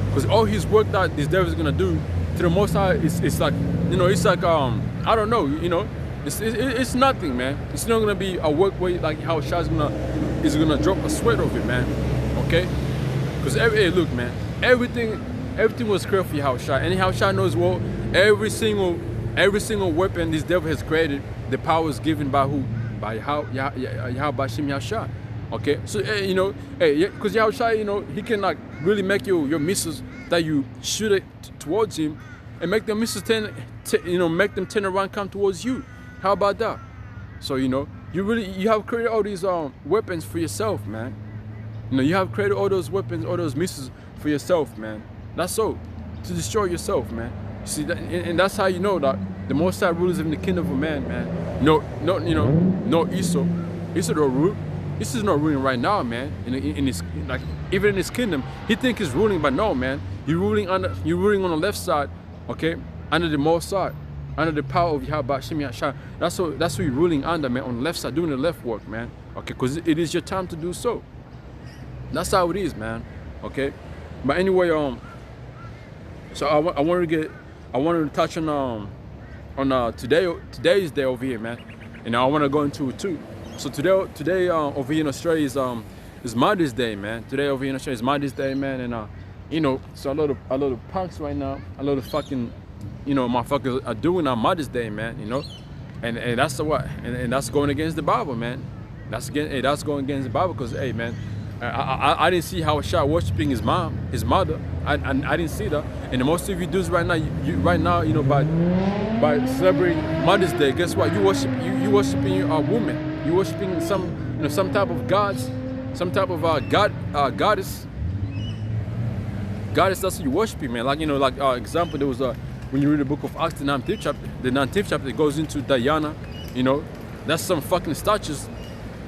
because all his work that this devil's gonna do to the Most High it's like, you know, it's like I don't know, you know. It's nothing, man. It's not gonna be a work way like how Shah's is gonna drop a sweat of it, man. Okay? Because hey, look, man, everything was created for Yahushua, and Yahushua knows what every single weapon this devil has created, the power is given by who? By Yahushua. Okay? So you know, hey, because Yahushua, you know, he can like really make your missiles that you shoot it towards him, and make them missiles make them turn around, come towards you. How about that? So, you know, you have created all these weapons for yourself, man. You know, you have created all those weapons, all those missiles for yourself, man. That's so, to destroy yourself, man. You see that, and that's how you know that the Most High rules in the kingdom of man, man. No Esau. Esau don't rule. This is not ruling right now, man. In his, like, even in his kingdom, he think he's ruling, but no, man. You're ruling on the left side, okay, under the Most side, under the power of Yahweh Shem Yahshua. That's what you're ruling under, man, on the left side, doing the left work, man. Okay, because it is your time to do so. That's how it is, man. Okay, but anyway, so I wanted to touch on today's day over here, man, and I want to go into it too. So today over here in Australia is Mother's Day, man. Today over here in Australia is Mother's Day, man, and you know, so a lot of punks right now, a lot of fucking, you know, motherfuckers are doing on Mother's Day, man, you know, and that's the what, and that's going against the Bible, man. That's going against the Bible, because hey, man, I didn't see how Shah worshiping his mother. I didn't see that. And the most of you dudes right now, you know, by celebrating Mother's Day, guess what? You worshiping a woman. You worshiping some type of gods, some type of goddess. Goddess, that's what you worshiping, man. Like, you know, like example, there was when you read the book of Acts, the 19th chapter, it goes into Diana. You know, that's some fucking statues.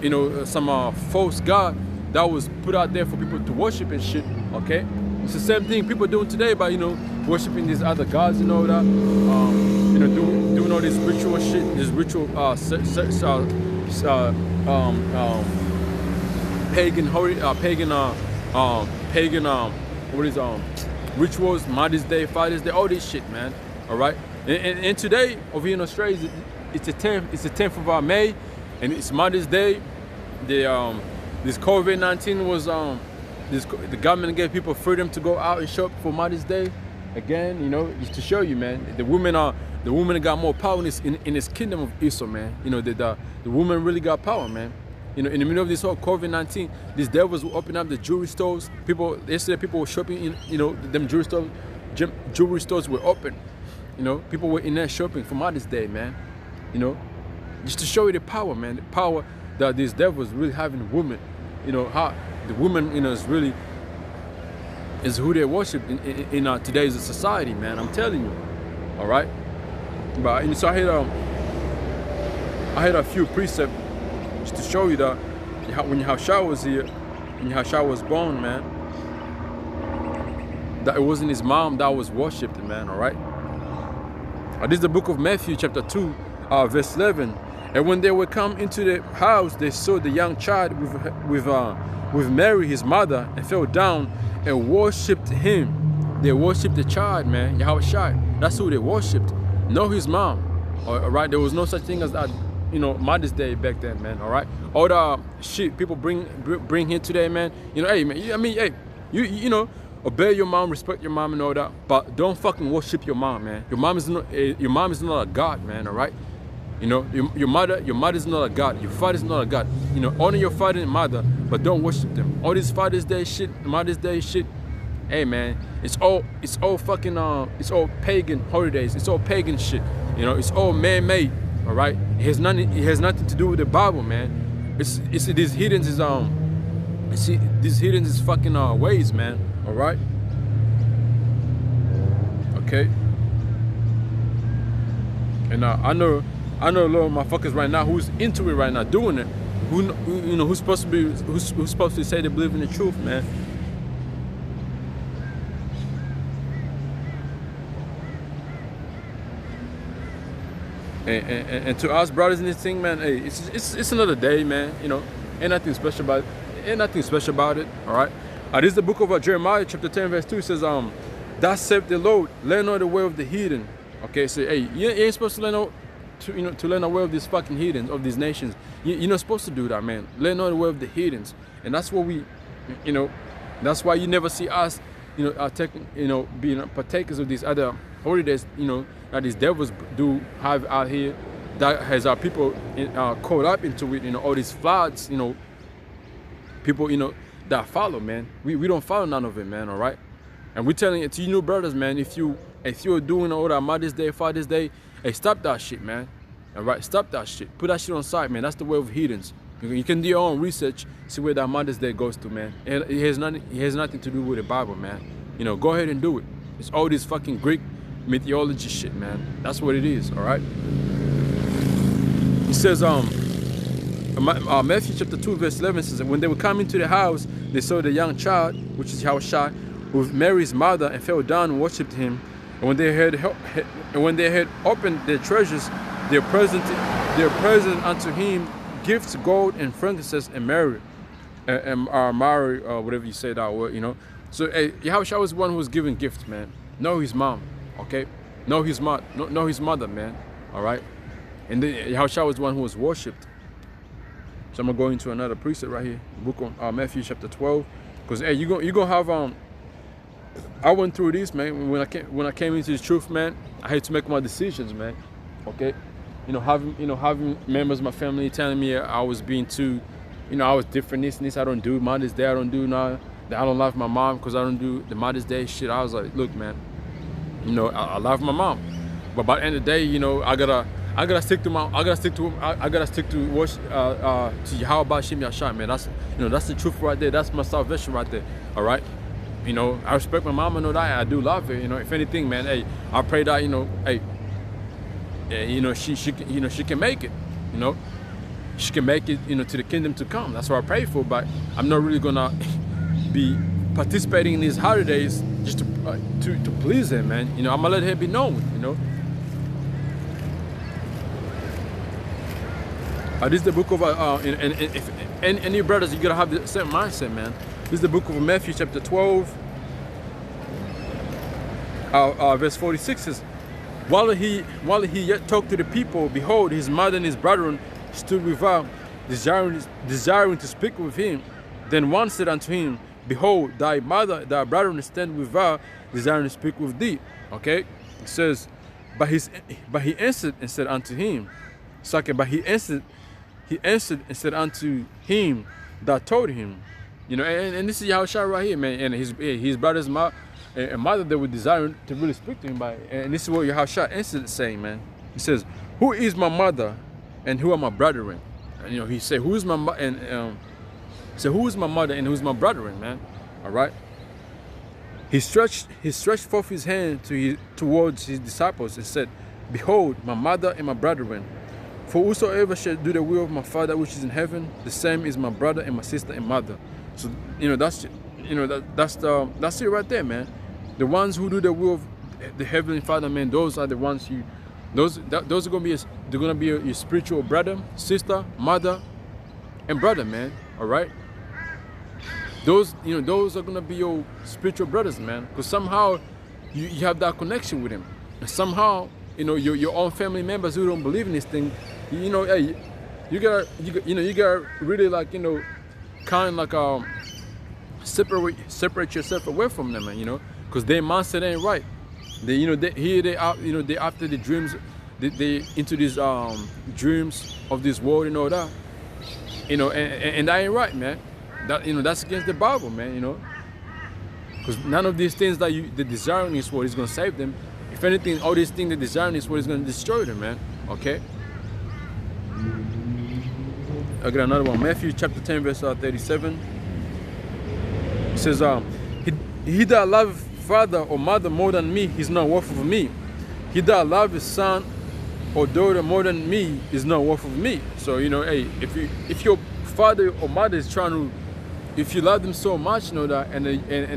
You know, some false god that was put out there for people to worship and shit. Okay, it's the same thing people doing today by, you know, worshiping these other gods and all that. You know, doing all this ritual shit, this ritual rituals, Mother's Day, Father's Day, all this shit, man. All right, and today over here in Australia, it's the 10th of May, and it's Mother's Day. This COVID-19 was the government gave people freedom to go out and shop for Mother's Day. Again, you know, just to show you, man, the women got more power in this kingdom of Esau, man. You know, the women really got power, man. You know, in the middle of this whole COVID-19, these devils will open up the jewelry stores. Yesterday people were shopping in, you know, them jewelry stores were open. You know, people were in there shopping for Mother's Day, man. You know, just to show you the power, man, the power that these devils really have in women. You know, how the woman, you know, is who they worship in today's society, man. I'm telling you. All right. But so I had a few precepts just to show you that when Yahshua was here, when Yahshua was born, man, that it wasn't his mom that was worshipped, man. All right. This is the book of Matthew, chapter 2, verse 11. And when they were come into the house, they saw the young child with Mary, his mother, and fell down and worshipped him. They worshipped the child, man, Yahushua. That's who they worshipped, not his mom. All right, there was no such thing as that, you know, Mother's Day back then, man. All right, all the shit people bring here today, man. You know, hey, man. I mean, hey, you know, obey your mom, respect your mom, and all that, but don't fucking worship your mom, man. Your mom is not a god, man. All right. You know, your mother is not a god. Your father is not a god. You know, honor your father and mother, but don't worship them. All this Father's Day shit, Mother's Day shit. Hey, man, it's all fucking it's all pagan holidays. It's all pagan shit. You know, it's all man-made. All right, it has nothing to do with the Bible, man. It's these heathens is fucking ways, man. All right. Okay. And I know a lot of motherfuckers right now who's into it right now, doing it. Who's supposed to say they believe in the truth, man. And to us brothers in this thing, man, hey, it's another day, man. You know, ain't nothing special about it. All right. This is the book of Jeremiah, chapter 10, verse 2. It says, "Thus saith the Lord, learn not the way of the heathen." Okay, so hey, you ain't supposed to learn to learn the way of these fucking heathens, of these nations. You're not supposed to do that, man. Learn the way of the heathens, and that's what we, you know, that's why you never see us, you know, being partakers of these other holidays, you know, that these devils do have out here, that has our people caught up into it. You know, all these floods, you know, people, you know, that follow, man. We don't follow none of it, man. All right, and we're telling it to you new brothers, man. If you're doing all that Mother's Day, Father's Day, hey, stop that shit, man. All right, stop that shit. Put that shit on side, man. That's the way of heathens. You can do your own research, see where that Mother's Day goes to, man. And it has nothing to do with the Bible, man. You know, go ahead and do it. It's all this fucking Greek mythology shit, man. That's what it is, all right? It says, Matthew chapter 2 verse 11 says that when they were coming to the house, they saw the young child, which is Yahushua, with Mary's mother, and fell down and worshipped him. And when they had opened their treasures, they presented unto him gifts, gold and frankincense and myrrh, whatever you say that word, you know. So Yahushua was the one who was giving gifts, man. Know his mom, okay? Know his mother, man. All right. And Yahushua was the one who was worshipped. So I'm gonna go into another precept right here, book of Matthew chapter 12, because hey, you gonna have I went through this, man. When I came into the truth, man, I had to make my decisions, man. Okay, having members of my family telling me I was being too, I was different. This I don't do Mother's Day. I don't do now. I don't love my mom because I don't do the Mother's Day shit. I was like, look, man, I love my mom, but by the end of the day, I gotta stick to Yahweh Bashim Yashai, man. That's the truth right there. That's my salvation right there. All right. I respect my mama, know that. I do love her. If anything, man, hey, I pray that, she can make it. She can make it, to the kingdom to come. That's what I pray for. But I'm not really gonna be participating in these holidays just to please her, man. I'm gonna let her be known. This is the book of and if any brothers, you gotta have the same mindset, man. This is the book of Matthew chapter 12, verse 46 says, while he yet talked to the people, behold, his mother and his brethren stood without, desiring to speak with him. Then one said unto him, behold, thy mother, thy brethren stand without, desiring to speak with thee. Okay, it says, but he answered and said unto him, but he answered and said unto him that told him. And this is Yahushua right here, man. And his brother's mother, they were desiring to really speak to him by. And this is what Yahushua answered saying, man. He says, who is my mother and who are my brethren? And he said, who is my mother and who's my brethren, man? All right. He stretched forth his hand towards his disciples and said, behold, my mother and my brethren. For whosoever shall do the will of my Father which is in heaven, the same is my brother and my sister and mother. So that's it right there, man. The ones who do the will of the heavenly Father, man, those are the ones those are gonna be your spiritual brother, sister, mother, and brother, man. All right. Those are gonna be your spiritual brothers, man, because somehow you have that connection with him, and somehow your own family members who don't believe in this thing, hey, you gotta really kind of separate yourself away from them, man, because their mindset ain't right. They after the dreams, they into these dreams of this world and all that, and that ain't right, man. That's against the Bible, man, because none of these things that the desiring this world is gonna save them. If anything, all these things they desire is what is going to destroy them, man. Okay? I got another one. Matthew chapter 10, verse 37. It says, he that loveth father or mother more than me is not worth of me. He that loveth his son or daughter more than me is not worth of me. So, hey, if your father or mother is trying to, if you love them so much, that, and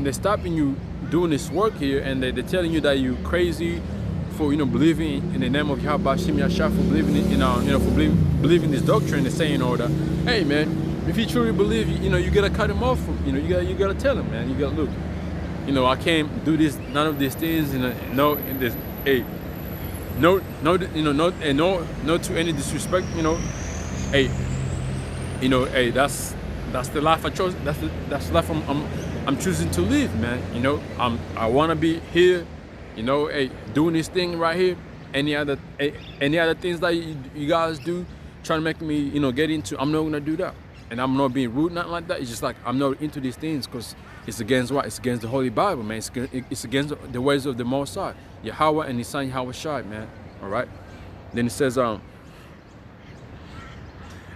they're stopping you doing this work here, and they're telling you that you're crazy for believing in the name of Yahweh Shem Yashah, for believing in believing this doctrine and saying all that. Hey, man, if you truly believe, you gotta cut him off. You gotta tell him, man. You gotta look. I can't do this, none of these things. No to any disrespect. Hey, hey, that's the life I chose. That's the life I'm choosing to live, man. I want to be here, hey, doing this thing right here. Any other things that you guys do, trying to make me, get into, I'm not gonna do that. And I'm not being rude, nothing like that. It's just like I'm not into these things because it's against what? It's against the Holy Bible, man. It's against the ways of the Most High, Yahweh and His Son Yahweh Shai, man. All right. Then it says,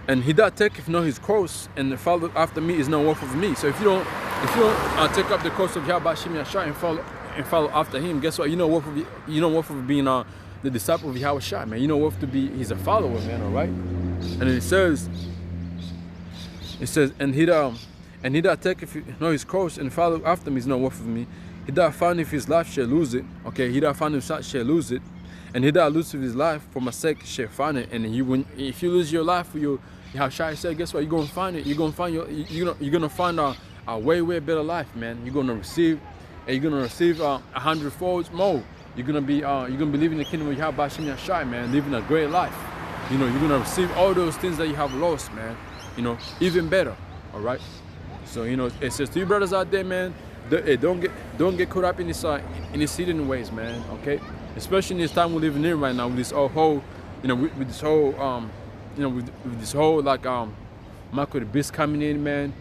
and he that taketh not his cross and follow after me is not worth of me. So if you don't take up the cross of Yahweh Shem Yashai and follow after him, guess what? You know worth of being the disciple of Yahweh Shai, man. You know worth to be. He's a follower, man. All right. And it says, It says, and he that taketh no his cross and follow after me is not worth of me. He that findeth his life shall lose it. Okay, he that findeth his life shall lose it. And he that loseth his life for my sake shall find it. And if you lose your life for your, how Shai said, guess what? You're gonna find it. You're gonna find you're gonna find a way better life, man. You're gonna receive, and you're gonna receive 100-fold more. You're gonna be living in the kingdom of Yahweh Shem Yashai, man, living a great life. You know, you're gonna receive all those things that you have lost, man. You know, even better. All right. So you know, it says to you brothers out there, man, don't get caught up in this hidden ways, man. Okay, especially in this time we're living in right now, with this whole, you know, with this whole, you know, with this whole like Mark of the Beast coming in, man.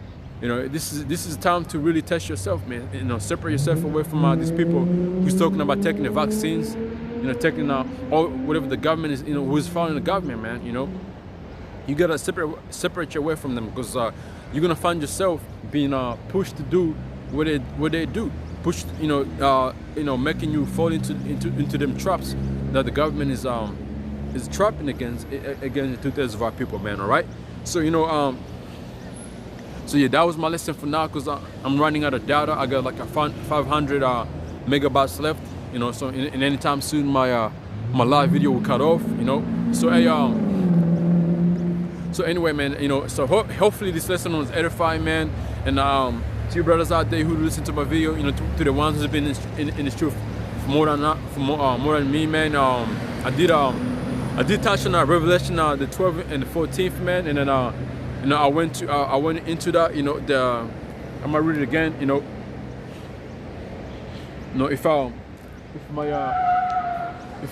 You know, this is time to really test yourself, man. You know, separate yourself away from these people who's talking about taking the vaccines, you know, taking all whatever the government is, you know, who's following the government, man. You know, you gotta separate your way from them, because you're gonna find yourself being pushed to do what they do, pushed, you know, making you fall into them traps that the government is trapping against the 2/3 of our people, man. All right, so you know, so yeah, that was my lesson for now, because I'm running out of data. I got like a 500 megabytes left, you know, so in anytime soon my live video will cut off, you know. So so anyway, man, you know, so hopefully this lesson was edifying, man. And to you brothers out there who listen to my video, you know, to the ones who's been in this truth for more than me, man. I did touch on Revelation the 12th and the 14th, man, and then you know, I went into that, you know, I'm gonna read it again, you know. You know, if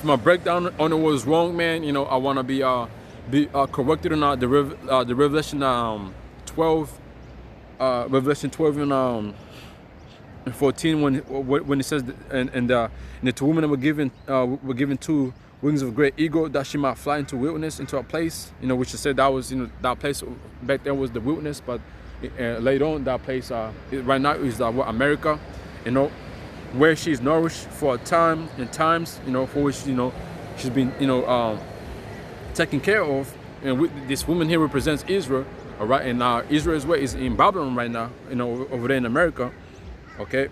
my breakdown on it was wrong, man, you know, I wanna be corrected on the Revelation 12, Revelation 12 and 14, when it says and the two women were given two wings of great eagle, that she might fly into wilderness, into a place, you know, which said that was, you know, that place back then was the wilderness, but later on that place right now is America, you know, where she's nourished for a time and times, you know, for which, you know, she's been, you know, taken care of. And this woman here represents Israel, all right, and Israel is in Babylon right now, you know, over there in America, okay.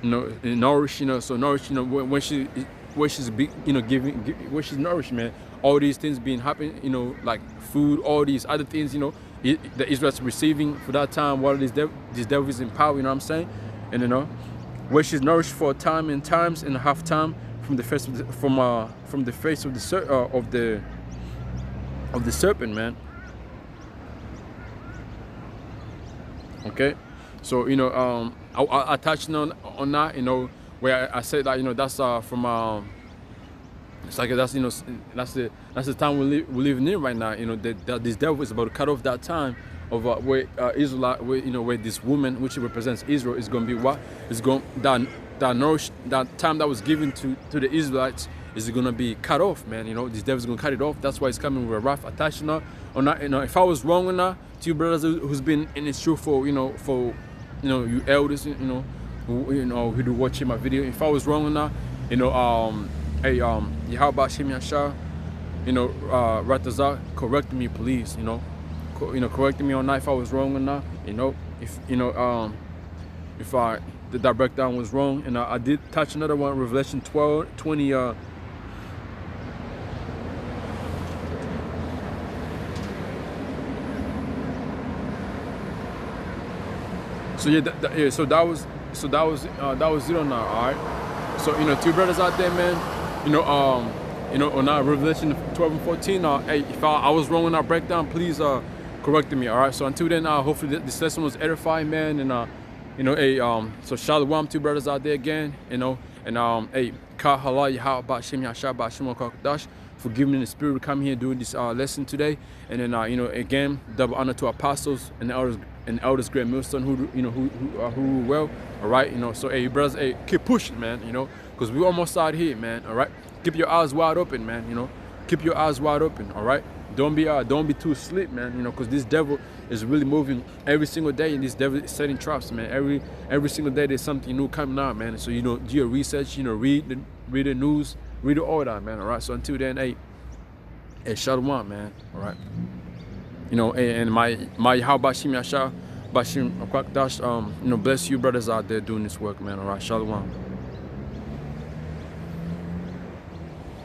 You know, nourished, you know, so nourished, you know, when she's you know, where she's nourished, man, all these things being happening, you know, like food, all these other things, you know, the Israelites receiving for that time, while these devils in power, you know what I'm saying? And you know, where she's nourished for a time and times and a half time from the face of the face of the serpent, man. Okay, so you know, I touched on that, you know, where I said that, you know, that's from it's like that's, you know, that's the time we're living in right now, you know, that this devil is about to cut off that time of where Israel, where, you know, where this woman, which represents Israel, is going to be what is going that time that was given to the Israelites is going to be cut off, man. You know, this devil's going to cut it off. That's why it's coming with a wrath attached on that. You know, if I was wrong on that, to you brothers who's been in this truth for, you know, you elders, you know who do watching my video, if I was wrong on that, you know, hey, Yahweh Shem Yashar, you know, Ratazak, correct me, please, you know, correct me on that if I was wrong on that, you know, if, you know, if that breakdown was wrong. And I did touch another one, Revelation 12:20, so yeah, so that was it on that. All right, so you know, two brothers out there, man, you know, on that Revelation 12 and 14, hey, if I was wrong on that breakdown, please correct me. All right, so until then, hopefully this lesson was edifying, man. And you know, hey, so shalom, two brothers out there again, you know, and hey, ka halal Yahweh Shem Yashar Ba'Shem Kadash for giving me the spirit to come here and doing this lesson today. And then you know, again, double honor to apostles and elders great millstone who, you know, who well, all right, you know. So hey, brothers, hey, keep pushing, man, you know, because we almost out here, man. All right, keep your eyes wide open, man, you know, keep your eyes wide open, all right. Don't be too asleep, man, you know, because this devil is really moving every single day, and this devil is setting traps, man. Every single day there's something new coming out, man. So, you know, do your research, you know, read the news, read the order, man. All right, so until then, hey, shalom, man. All right. You know, and my how Bashim Yasha, Bashim Kwakdash, you know, bless you brothers out there doing this work, man. All right, Shalom.